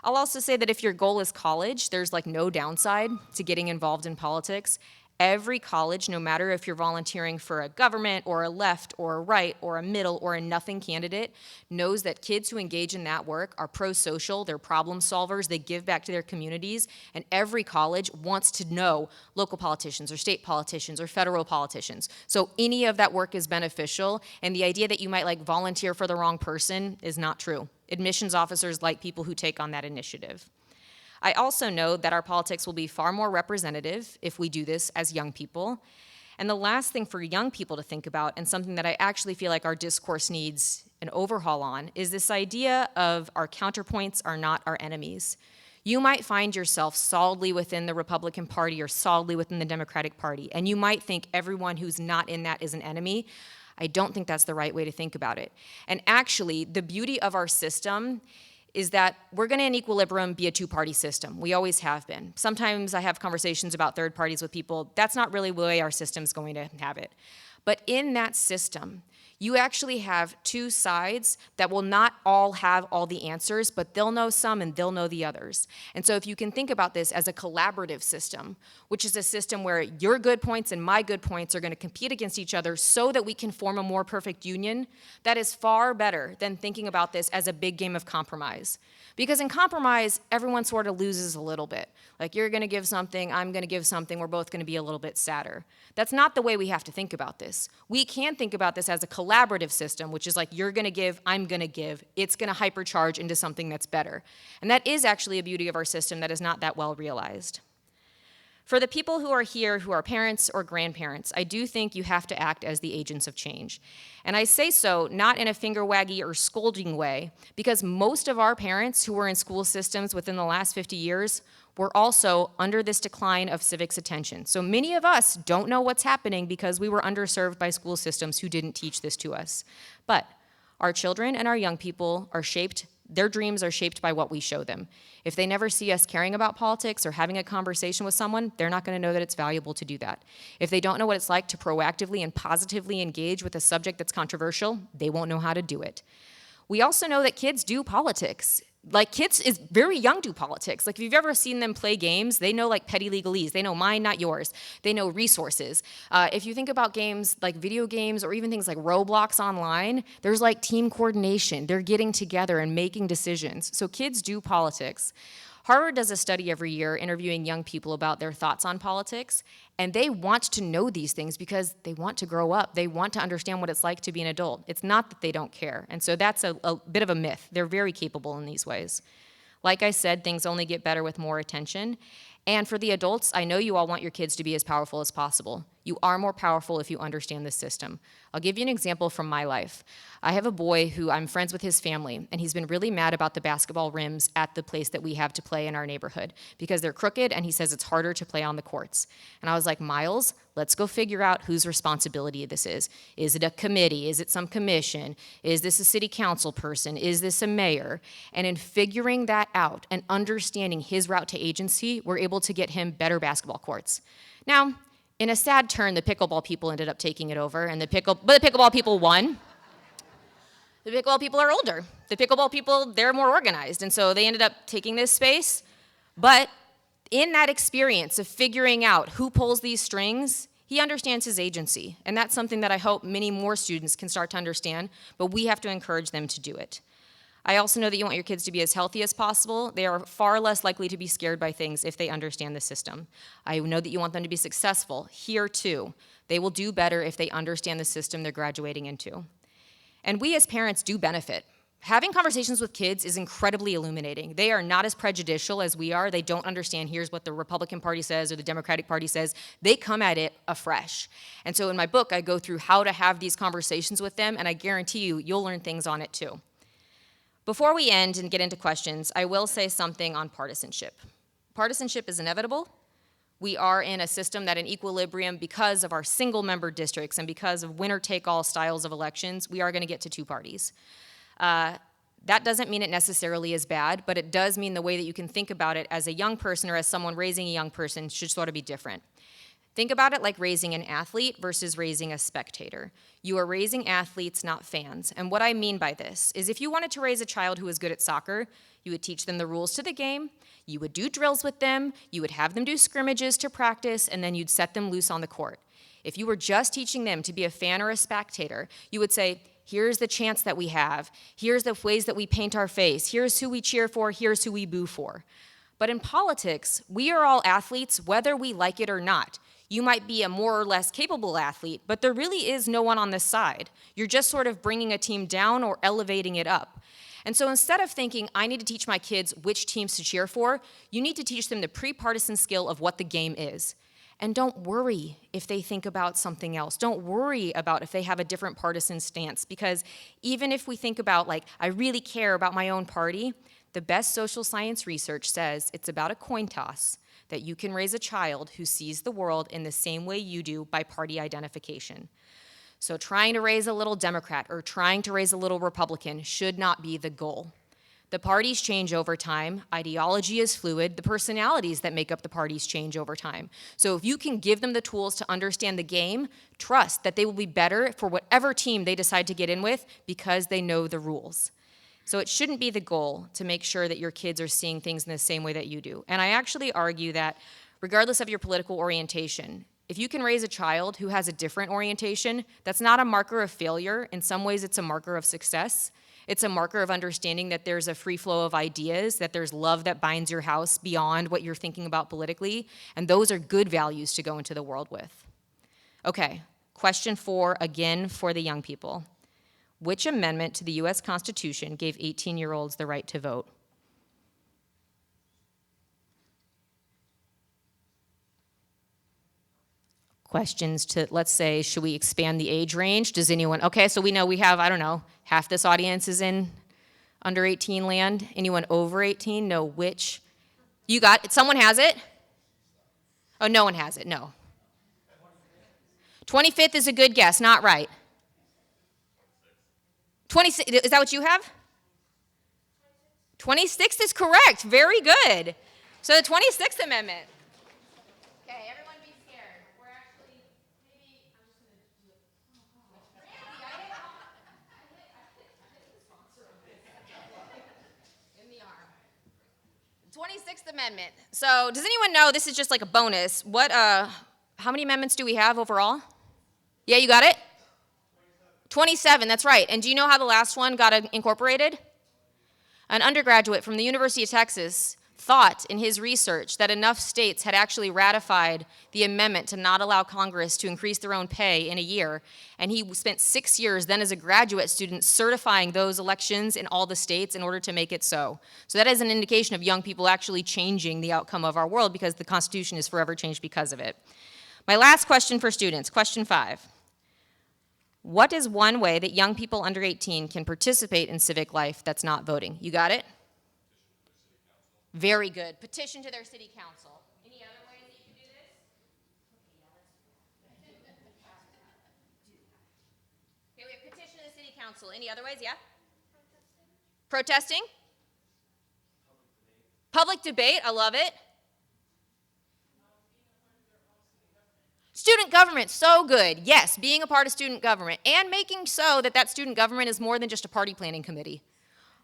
[SPEAKER 2] I'll also say that if your goal is college, there's like no downside to getting involved in politics. Every college, no matter if you're volunteering for a government or a left or a right or a middle or a nothing candidate, knows that kids who engage in that work are pro-social, they're problem solvers, they give back to their communities, and every college wants to know local politicians or state politicians or federal politicians. So any of that work is beneficial, and the idea that you might like volunteer for the wrong person is not true. Admissions officers like people who take on that initiative. I also know that our politics will be far more representative if we do this as young people. And the last thing for young people to think about, and something that I actually feel like our discourse needs an overhaul on, is this idea of our counterpoints are not our enemies. You might find yourself solidly within the Republican Party or solidly within the Democratic Party, and you might think everyone who's not in that is an enemy. I don't think that's the right way to think about it. And actually, the beauty of our system is that we're gonna in equilibrium be a two-party system. We always have been. Sometimes I have conversations about third parties with people. That's not really the way our system's going to have it. But in that system, you actually have two sides that will not all have all the answers, but they'll know some and they'll know the others. And so if you can think about this as a collaborative system, which is a system where your good points and my good points are gonna compete against each other so that we can form a more perfect union, that is far better than thinking about this as a big game of compromise. Because in compromise, everyone sort of loses a little bit. Like you're gonna give something, I'm gonna give something, we're both gonna be a little bit sadder. That's not the way we have to think about this. We can think about this as a collaborative system, which is like you're gonna give, I'm gonna give, it's gonna hypercharge into something that's better. And that is actually a beauty of our system that is not that well realized. For the people who are here who are parents or grandparents, I do think you have to act as the agents of change. And I say so not in a finger-waggy or scolding way, because most of our parents who were in school systems within the last 50 years were also under this decline of civics attention. So many of us don't know what's happening because we were underserved by school systems who didn't teach this to us. But our children and our young people are shaped, their dreams are shaped by what we show them. If they never see us caring about politics or having a conversation with someone, they're not gonna know that it's valuable to do that. If they don't know what it's like to proactively and positively engage with a subject that's controversial, they won't know how to do it. We also know that kids do politics. Like kids is very young do politics. Like if you've ever seen them play games, they know like petty legalese. They know mine, not yours. They know resources. If you think about games like video games or even things like Roblox online, there's like team coordination. They're getting together and making decisions. So kids do politics. Harvard does a study every year interviewing young people about their thoughts on politics, and they want to know these things because they want to grow up. They want to understand what it's like to be an adult. It's not that they don't care, and so that's a bit of a myth. They're very capable in these ways. Like I said, things only get better with more attention, and for the adults, I know you all want your kids to be as powerful as possible. You are more powerful if you understand the system. I'll give you an example from my life. I have a boy who I'm friends with his family, and he's been really mad about the basketball rims at the place that we have to play in our neighborhood because they're crooked, and he says it's harder to play on the courts. And I was like, Miles, let's go figure out whose responsibility this is. Is it a committee? Is it some commission? Is this a city council person? Is this a mayor? And in figuring that out and understanding his route to agency, we're able to get him better basketball courts. Now, in a sad turn, the pickleball people ended up taking it over, and the pickleball people won. The pickleball people are older. The pickleball people, they're more organized, and so they ended up taking this space. But in that experience of figuring out who pulls these strings, he understands his agency, and that's something that I hope many more students can start to understand, but we have to encourage them to do it. I also know that you want your kids to be as healthy as possible. They are far less likely to be scared by things if they understand the system. I know that you want them to be successful here too. They will do better if they understand the system they're graduating into. And we as parents do benefit. Having conversations with kids is incredibly illuminating. They are not as prejudicial as we are. They don't understand here's what the Republican Party says or the Democratic Party says. They come at it afresh. And so in my book, I go through how to have these conversations with them, and I guarantee you, you'll learn things on it too. Before we end and get into questions, I will say something on partisanship. Partisanship is inevitable. We are in a system that in equilibrium, because of our single-member districts and because of winner-take-all styles of elections, we are going to get to two parties. That doesn't mean it necessarily is bad, but it does mean the way that you can think about it as a young person or as someone raising a young person should sort of be different. Think about it like raising an athlete versus raising a spectator. You are raising athletes, not fans. And what I mean by this is if you wanted to raise a child who is good at soccer, you would teach them the rules to the game, you would do drills with them, you would have them do scrimmages to practice, and then you'd set them loose on the court. If you were just teaching them to be a fan or a spectator, you would say, here's the chants that we have, here's the ways that we paint our face, here's who we cheer for, here's who we boo for. But in politics, we are all athletes whether we like it or not. You might be a more or less capable athlete, but there really is no one on this side. You're just sort of bringing a team down or elevating it up. And so instead of thinking, I need to teach my kids which teams to cheer for, you need to teach them the pre-partisan skill of what the game is. And don't worry if they think about something else. Don't worry about if they have a different partisan stance, because even if we think about, like, I really care about my own party, the best social science research says it's about a coin toss that you can raise a child who sees the world in the same way you do by party identification. So trying to raise a little Democrat or trying to raise a little Republican should not be the goal. The parties change over time, ideology is fluid, the personalities that make up the parties change over time. So if you can give them the tools to understand the game, trust that they will be better for whatever team they decide to get in with because they know the rules. So it shouldn't be the goal to make sure that your kids are seeing things in the same way that you do. And I actually argue that regardless of your political orientation, if you can raise a child who has a different orientation, that's not a marker of failure. In some ways, it's a marker of success. It's a marker of understanding that there's a free flow of ideas, that there's love that binds your house beyond what you're thinking about politically, and those are good values to go into the world with. Okay, question 4, again for the young people. Which amendment to the U.S. Constitution gave 18-year-olds the right to vote? Questions to, let's say, should we expand the age range? Does anyone, okay, so we know we have, I don't know, half this audience is in under 18 land. Anyone over 18 know which? You got it? Someone has it? Oh, no one has it, no. 25th is a good guess, not right. 26, is that what you have? 26th is correct, very good. So the 26th Amendment. Okay, everyone be scared. We're actually, maybe, I'm just going to do it. Randy, I hit the sponsor of this. In the arm. 26th Amendment. So does anyone know, this is just like a bonus, how many amendments do we have overall? Yeah, you got it? 27, that's right. And do you know how the last one got incorporated? An undergraduate from the University of Texas thought in his research that enough states had actually ratified the amendment to not allow Congress to increase their own pay in a year. And he spent 6 years then as a graduate student certifying those elections in all the states in order to make it so. So that is an indication of young people actually changing the outcome of our world because the Constitution is forever changed because of it. My last question for students, question 5. What is one way that young people under 18 can participate in civic life that's not voting? You got it? Very good. Petition to their city council. Any other ways that you can do this? Okay, we have petition to the city council. Any other ways? Yeah? Protesting? Public debate. I love it. Student government, so good. Yes, being a part of student government and making so that that student government is more than just a party planning committee.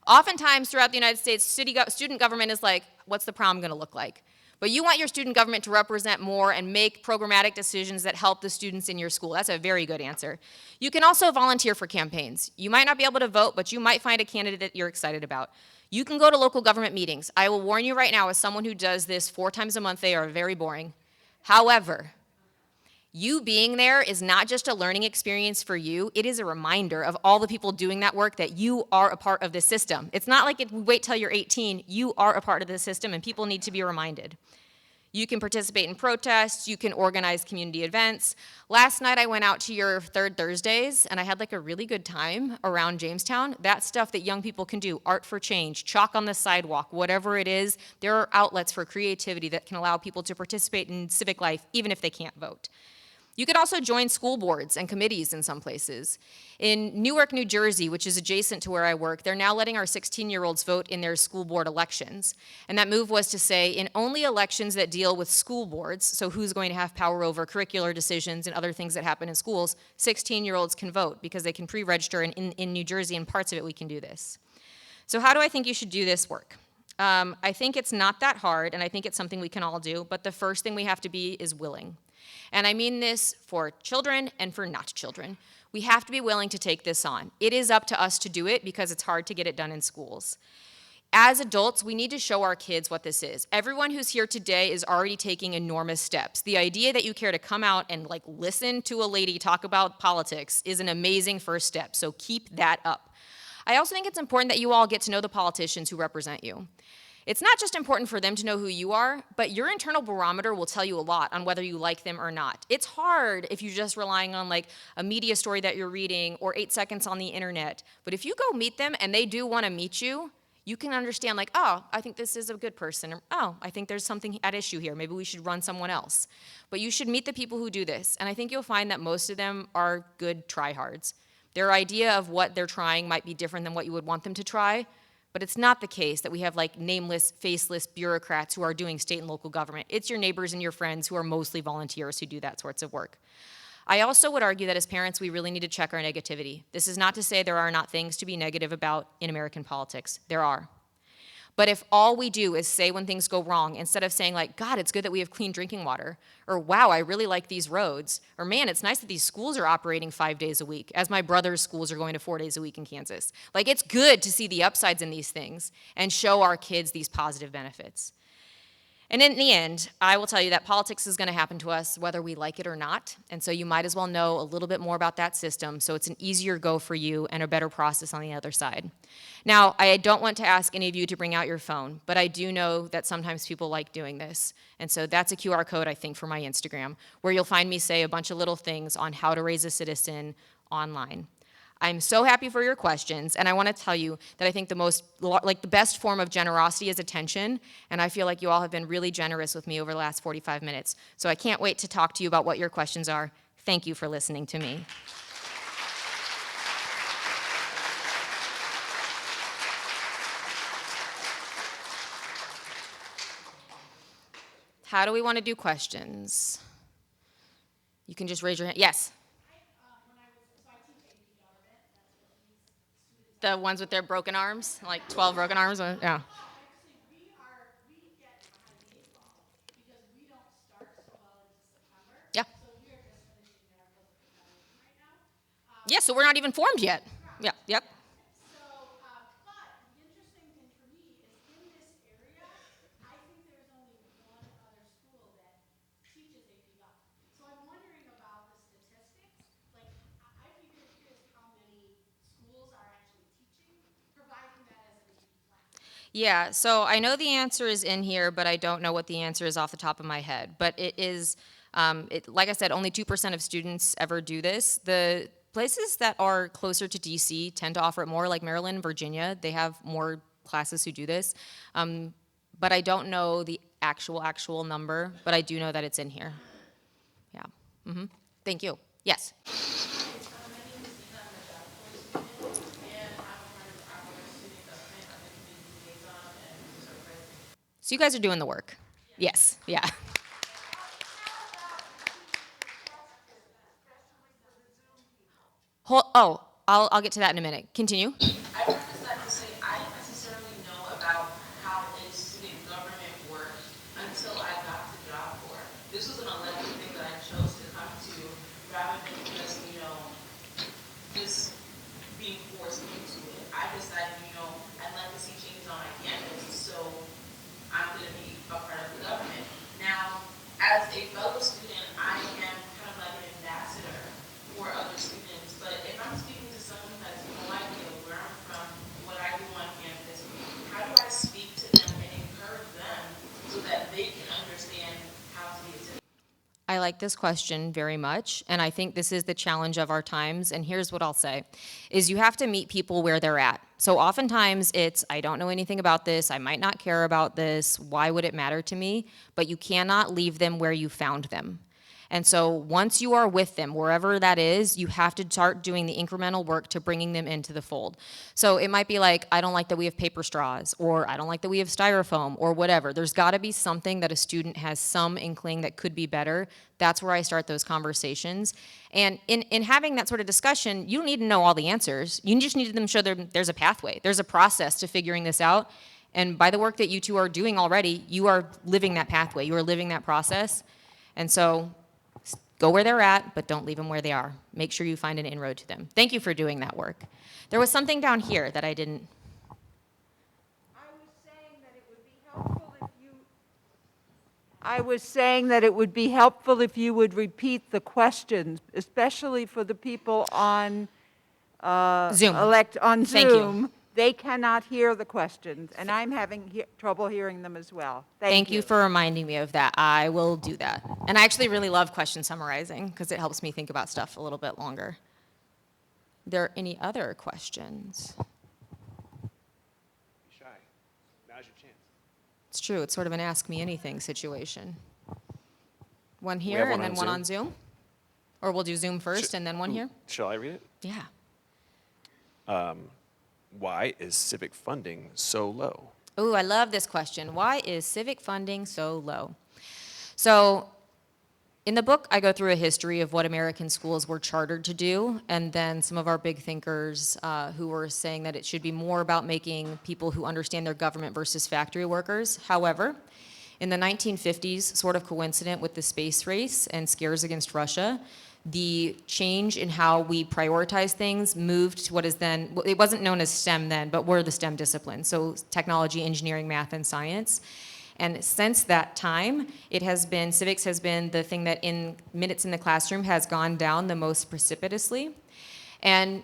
[SPEAKER 2] Oftentimes throughout the United States, student government is like, what's the prom going to look like? But you want your student government to represent more and make programmatic decisions that help the students in your school. That's a very good answer. You can also volunteer for campaigns. You might not be able to vote, but you might find a candidate that you're excited about. You can go to local government meetings. I will warn you right now, as someone who does this 4 times a month, they are very boring. However, you being there is not just a learning experience for you, it is a reminder of all the people doing that work that you are a part of the system. It's not like wait till you're 18, you are a part of the system and people need to be reminded. You can participate in protests, you can organize community events. Last night I went out to your Third Thursdays and I had like a really good time around Jamestown. That's stuff that young people can do, art for change, chalk on the sidewalk, whatever it is. There are outlets for creativity that can allow people to participate in civic life even if they can't vote. You could also join school boards and committees in some places. In Newark, New Jersey, which is adjacent to where I work, they're now letting our 16-year-olds vote in their school board elections. And that move was to say in only elections that deal with school boards, so who's going to have power over curricular decisions and other things that happen in schools, 16-year-olds can vote because they can pre-register, and in New Jersey and parts of it we can do this. So how do I think you should do this work? I think it's not that hard, and I think it's something we can all do, but the first thing we have to be is willing. And I mean this for children and for not children. We have to be willing to take this on. It is up to us to do it because it's hard to get it done in schools. As adults, we need to show our kids what this is. Everyone who's here today is already taking enormous steps. The idea that you care to come out and like listen to a lady talk about politics is an amazing first step, so keep that up. I also think it's important that you all get to know the politicians who represent you. It's not just important for them to know who you are, but your internal barometer will tell you a lot on whether you like them or not. It's hard if you're just relying on like a media story that you're reading or 8 seconds on the internet. But if you go meet them and they do want to meet you, you can understand like, oh, I think this is a good person. Or, oh, I think there's something at issue here. Maybe we should run someone else. But you should meet the people who do this. And I think you'll find that most of them are good tryhards. Their idea of what they're trying might be different than what you would want them to try. But it's not the case that we have like nameless, faceless bureaucrats who are doing state and local government. It's your neighbors and your friends who are mostly volunteers who do that sorts of work. I also would argue that as parents, we really need to check our negativity. This is not to say there are not things to be negative about in American politics. There are. But if all we do is say when things go wrong, instead of saying like, God, it's good that we have clean drinking water, or wow, I really like these roads, or man, it's nice that these schools are operating 5 days a week, as my brother's schools are going to 4 days a week in Kansas. Like, it's good to see the upsides in these things and show our kids these positive benefits. And in the end, I will tell you that politics is going to happen to us whether we like it or not, and so you might as well know a little bit more about that system so it's an easier go for you and a better process on the other side. Now, I don't want to ask any of you to bring out your phone, but I do know that sometimes people like doing this, and so that's a QR code, I think, for my Instagram, where you'll find me say a bunch of little things on how to raise a citizen online. I'm so happy for your questions, and I want to tell you that I think the best form of generosity is attention, and I feel like you all have been really generous with me over the last 45 minutes. So I can't wait to talk to you about what your questions are. Thank you for listening to me. How do we want to do questions? You can just raise your hand. Yes? The ones with their broken arms, like 12 broken arms? Yeah.
[SPEAKER 4] Actually, we get behind the eight ball because we don't start so well into September.
[SPEAKER 2] Yeah.
[SPEAKER 4] So we are just finishing our political evaluation right now.
[SPEAKER 2] Yeah, so we're not even formed yet. Yeah, yep.
[SPEAKER 4] So, but the interesting thing for me is in this area, I think there's only one other school that teaches AP Gov. So I'm wondering about the statistics. Like, I'd be very curious how many schools are actually teaching, providing that as an AP class.
[SPEAKER 2] Yeah, so I know the answer is in here, but I don't know what the answer is off the top of my head. But it is Like I said, only 2% of students ever do this. The places that are closer to DC tend to offer it more, like Maryland, Virginia. They have more classes who do this. But I don't know the actual number, but I do know that it's in here. Yeah. Thank you. Yes.
[SPEAKER 5] My name is Ina. I'm a job corps student, and I'm part of our student government. I'm the community liaison and resource president.
[SPEAKER 2] So you guys are doing the work. Yes. Yeah. I'll get to that in a minute. Continue.
[SPEAKER 5] I preface that to say I didn't necessarily know about how a student government worked until I got the job corps. This was an elective thing that I chose to come to rather than just, just being forced into it. I decided, I'd like to see changes on my campus, so I'm going to be a part of the government. Now, as a fellow student, I am kind of like an ambassador for other students, but if I'm speaking to someone who has no idea where I'm from, what I do on campus, how do I speak to them and encourage them so that they can understand how to be a citizen?
[SPEAKER 2] I like this question very much, and I think this is the challenge of our times, and here's what I'll say, is you have to meet people where they're at. So oftentimes it's, I don't know anything about this, I might not care about this, why would it matter to me? But you cannot leave them where you found them. And so once you are with them, wherever that is, you have to start doing the incremental work to bringing them into the fold. So it might be like, I don't like that we have paper straws, or I don't like that we have styrofoam, or whatever. There's gotta be something that a student has some inkling that could be better. That's where I start those conversations. And in having that sort of discussion, you don't need to know all the answers. You just need to show them there's a pathway, there's a process to figuring this out. And by the work that you two are doing already, you are living that pathway, you are living that process. And so, go where they're at, but don't leave them where they are. Make sure you find an inroad to them. Thank you for doing that work. There was something down here that I didn't.
[SPEAKER 6] I was saying that it would be helpful if you would repeat the questions, especially for the people on
[SPEAKER 2] Zoom.
[SPEAKER 6] on
[SPEAKER 2] Thank you.
[SPEAKER 6] Zoom. They cannot hear the questions, and I'm having trouble hearing them as well.
[SPEAKER 2] Thank you for reminding me of that. I will do that. And I actually really love question summarizing because it helps me think about stuff a little bit longer. Are there any other questions?
[SPEAKER 7] Be shy. Now's your chance.
[SPEAKER 2] It's true. It's sort of an ask me anything situation. One
[SPEAKER 7] have
[SPEAKER 2] here
[SPEAKER 7] one
[SPEAKER 2] and then
[SPEAKER 7] on
[SPEAKER 2] one
[SPEAKER 7] Zoom.
[SPEAKER 2] on Zoom? Or we'll do Zoom first and then one here?
[SPEAKER 7] Shall I read it?
[SPEAKER 2] Yeah.
[SPEAKER 7] Why is civic funding so low?
[SPEAKER 2] Ooh, I love this question. Why is civic funding so low? So in the book, I go through a history of what American schools were chartered to do, and then some of our big thinkers who were saying that it should be more about making people who understand their government versus factory workers. However, in the 1950s, sort of coincident with the space race and scares against Russia, the change in how we prioritize things moved to what is then, it wasn't known as STEM then, but were the STEM disciplines, so technology, engineering, math, and science. And since that time, it has been, civics has been the thing that in minutes in the classroom has gone down the most precipitously. And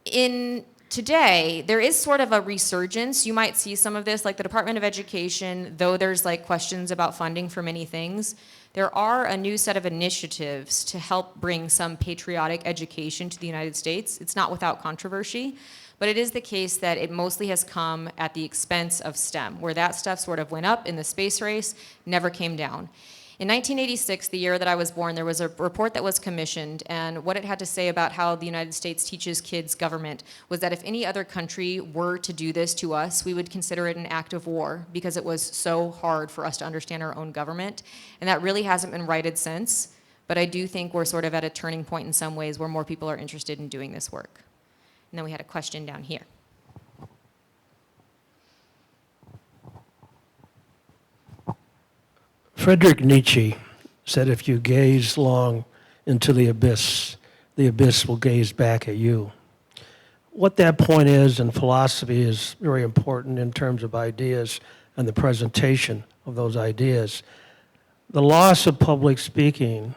[SPEAKER 2] in today, there is sort of a resurgence. You might see some of this, like the Department of Education, though there's like questions about funding for many things, there are a new set of initiatives to help bring some patriotic education to the United States. It's not without controversy, but it is the case that it mostly has come at the expense of STEM, where that stuff sort of went up in the space race, never came down. In 1986, the year that I was born, there was a report that was commissioned, and what it had to say about how the United States teaches kids government was that if any other country were to do this to us, we would consider it an act of war because it was so hard for us to understand our own government. And that really hasn't been righted since, but I do think we're sort of at a turning point in some ways where more people are interested in doing this work. And then we had a question down here.
[SPEAKER 8] Friedrich Nietzsche said, if you gaze long into the abyss will gaze back at you. What that point is in philosophy is very important in terms of ideas and the presentation of those ideas. The loss of public speaking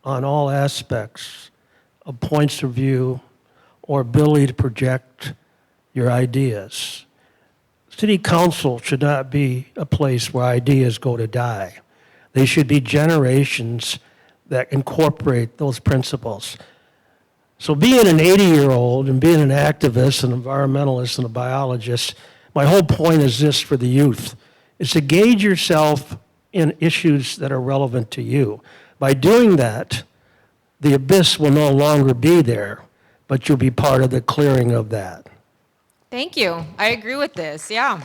[SPEAKER 8] on all aspects of points of view or ability to project your ideas. City council should not be a place where ideas go to die. They should be generations that incorporate those principles. So being an 80-year-old and being an activist, an environmentalist, and a biologist, my whole point is this for the youth, is to gauge yourself in issues that are relevant to you. By doing that, the abyss will no longer be there, but you'll be part of the clearing of that.
[SPEAKER 2] Thank you. I agree with this, yeah.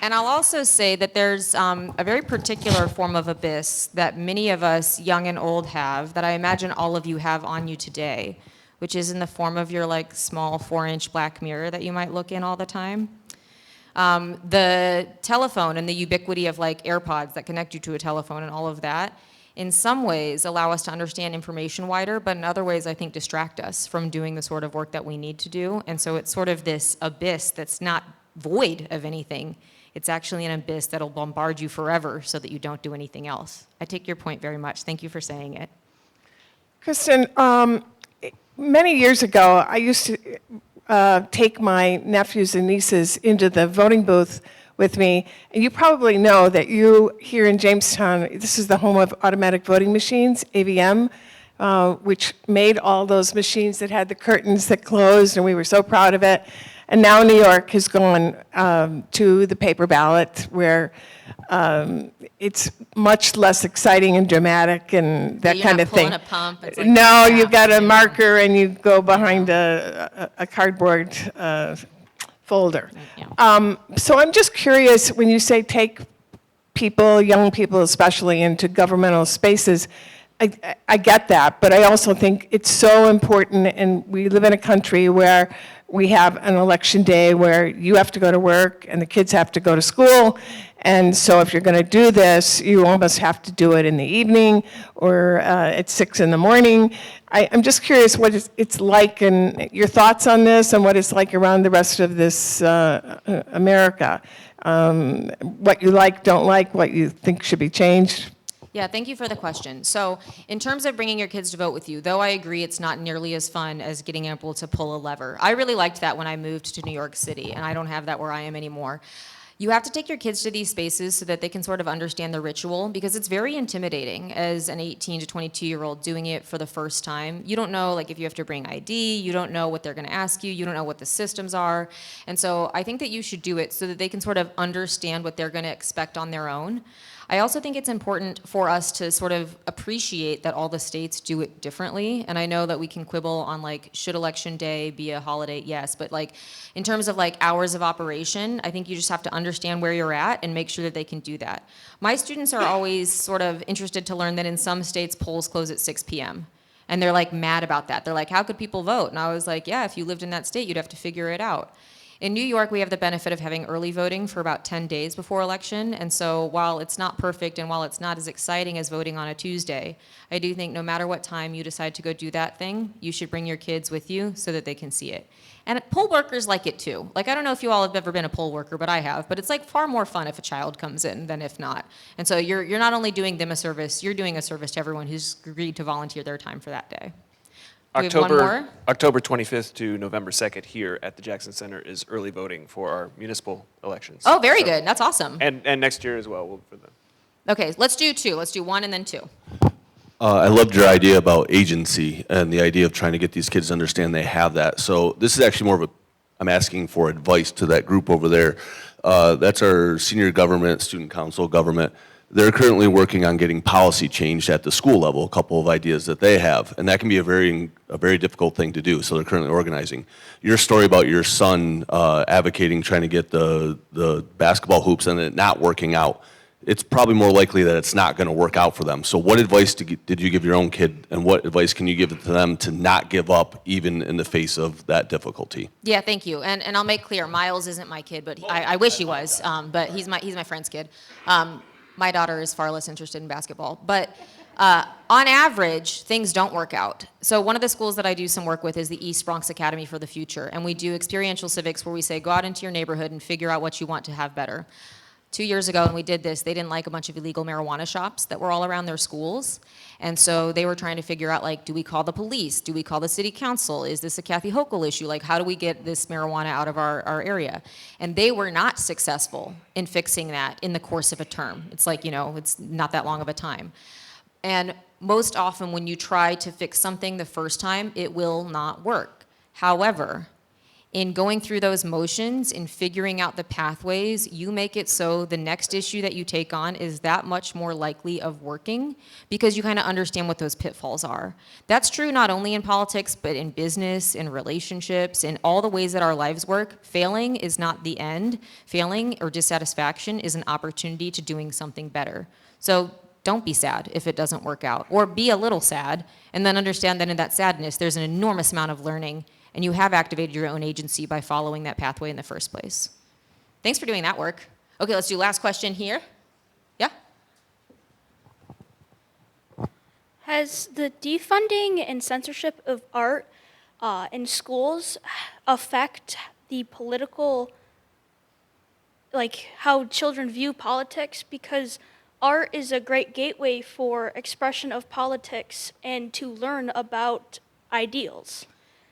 [SPEAKER 2] And I'll also say that there's a very particular form of abyss that many of us, young and old, have, that I imagine all of you have on you today, which is in the form of your like small 4-inch black mirror that you might look in all the time. The telephone and the ubiquity of like AirPods that connect you to a telephone and all of that, in some ways allow us to understand information wider, but in other ways I think distract us from doing the sort of work that we need to do. And so it's sort of this abyss that's not void of anything. It's actually an abyss that'll bombard you forever so that you don't do anything else. I take your point very much. Thank you for saying it.
[SPEAKER 9] Kristen, many years ago, I used to take my nephews and nieces into the voting booth with me. And you probably know that you, here in Jamestown, this is the home of automatic voting machines, AVM, which made all those machines that had the curtains that closed, and we were so proud of it. And now New York has gone to the paper ballot, where it's much less exciting and dramatic and that kind of thing.
[SPEAKER 2] You're not pulling a pump. It's like
[SPEAKER 9] No,
[SPEAKER 2] yeah.
[SPEAKER 9] you've got a marker and you go behind a cardboard folder.
[SPEAKER 2] Yeah.
[SPEAKER 9] So I'm just curious, when you say take people, young people especially, into governmental spaces, I get that, but I also think it's so important, and we live in a country where we have an election day where you have to go to work and the kids have to go to school. And so if you're going to do this, you almost have to do it in the evening or at 6 in the morning. I'm just curious what it's like and your thoughts on this and what it's like around the rest of this America. What you like, don't like, what you think should be changed.
[SPEAKER 2] Yeah, thank you for the question. So in terms of bringing your kids to vote with you, though I agree it's not nearly as fun as getting able to pull a lever. I really liked that when I moved to New York City, and I don't have that where I am anymore. You have to take your kids to these spaces so that they can sort of understand the ritual, because it's very intimidating as an 18 to 22-year-old doing it for the first time. You don't know, like, if you have to bring ID, you don't know what they're going to ask you, you don't know what the systems are. And so I think that you should do it so that they can sort of understand what they're going to expect on their own. I also think it's important for us to sort of appreciate that all the states do it differently. And I know that we can quibble on, like, should election day be a holiday? Yes. But, like, in terms of, like, hours of operation, I think you just have to understand where you're at and make sure that they can do that. My students are always sort of interested to learn that in some states polls close at 6 p.m. And they're, like, mad about that. They're like, how could people vote? And I was like, yeah, if you lived in that state, you'd have to figure it out. In New York, we have the benefit of having early voting for about 10 days before election, and so while it's not perfect and while it's not as exciting as voting on a Tuesday, I do think no matter what time you decide to go do that thing, you should bring your kids with you so that they can see it. And poll workers like it too. Like, I don't know if you all have ever been a poll worker, but I have, but it's like far more fun if a child comes in than if not. And so you're not only doing them a service, you're doing a service to everyone who's agreed to volunteer their time for that day. We have one more?
[SPEAKER 7] October 25th to November 2nd here at the Jackson Center is early voting for our municipal elections.
[SPEAKER 2] Oh, very good. That's awesome.
[SPEAKER 7] And next year as well for them.
[SPEAKER 2] Okay, let's do two. Let's do one and then two.
[SPEAKER 10] I loved your idea about agency and the idea of trying to get these kids to understand they have that. So this is actually more of I'm asking for advice to that group over there. That's our senior government, student council government. They're currently working on getting policy changed at the school level, a couple of ideas that they have, and that can be a very difficult thing to do, so they're currently organizing. Your story about your son advocating, trying to get the basketball hoops and it not working out, it's probably more likely that it's not going to work out for them. So what advice did you give your own kid, and what advice can you give to them to not give up even in the face of that difficulty?
[SPEAKER 2] Yeah, thank you. And I'll make clear, Miles isn't my kid, but I wish he was, but he's my friend's kid. My daughter is far less interested in basketball. But on average, things don't work out. So one of the schools that I do some work with is the East Bronx Academy for the Future. And we do experiential civics where we say, go out into your neighborhood and figure out what you want to have better. 2 years ago when we did this, they didn't like a bunch of illegal marijuana shops that were all around their schools. And so they were trying to figure out, like, do we call the police? Do we call the city council? Is this a Kathy Hochul issue? Like, how do we get this marijuana out of our area? And they were not successful in fixing that in the course of a term. It's like, it's not that long of a time. And most often when you try to fix something the first time, it will not work. However, in going through those motions, in figuring out the pathways, you make it so the next issue that you take on is that much more likely of working because you kind of understand what those pitfalls are. That's true not only in politics, but in business, in relationships, in all the ways that our lives work. Failing is not the end. Failing or dissatisfaction is an opportunity to doing something better. So don't be sad if it doesn't work out, or be a little sad, and then understand that in that sadness, there's an enormous amount of learning, and you have activated your own agency by following that pathway in the first place. Thanks for doing that work. Okay, let's do last question here. Yeah?
[SPEAKER 11] Has the defunding and censorship of art in schools affect the political, like how children view politics? Because art is a great gateway for expression of politics and to learn about ideals.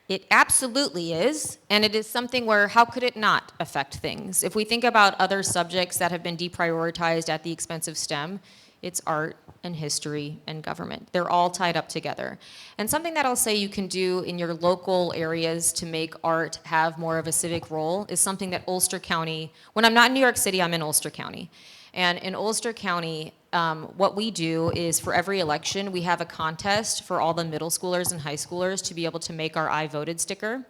[SPEAKER 2] It absolutely is, and it is something where how could it not affect things? If we think about other subjects that have been deprioritized at the expense of STEM, it's art and history and government. They're all tied up together. And something that I'll say you can do in your local areas to make art have more of a civic role is something that Ulster County, when I'm not in New York City, I'm in Ulster County. And in Ulster County, what we do is for every election, we have a contest for all the middle schoolers and high schoolers to be able to make our I voted sticker.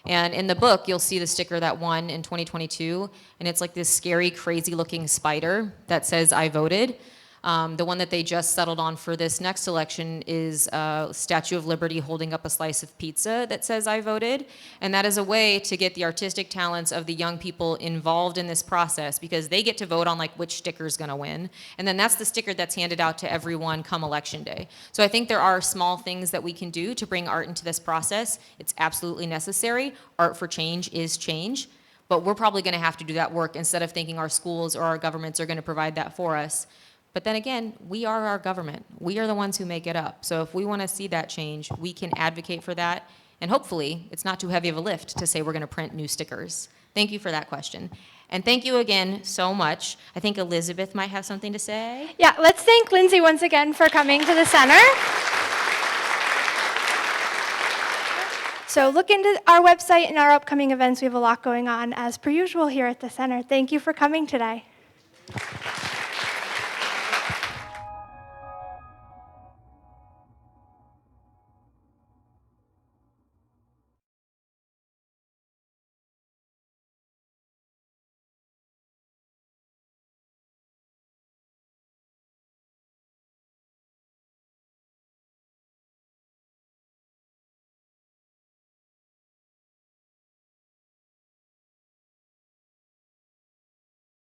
[SPEAKER 2] And in the book, you'll see the sticker that won in 2022, and it's like this scary, crazy looking spider that says I voted. The one that they just settled on for this next election is a Statue of Liberty holding up a slice of pizza that says I voted. And that is a way to get the artistic talents of the young people involved in this process because they get to vote on like which sticker is going to win. And then that's the sticker that's handed out to everyone come election day. So I think there are small things that we can do to bring art into this process. It's absolutely necessary. Art for change is change. But we're probably going to have to do that work instead of thinking our schools or our governments are going to provide that for us. But then again, we are our government. We are the ones who make it up. So if we want to see that change, we can advocate for that. And hopefully, it's not too heavy of a lift to say we're going to print new stickers. Thank you for that question. And thank you again so much. I think Elizabeth might have something to say.
[SPEAKER 11] Yeah, let's thank Lindsey once again for coming to the center. So look into our website and our upcoming events. We have a lot going on as per usual here at the center. Thank you for coming today.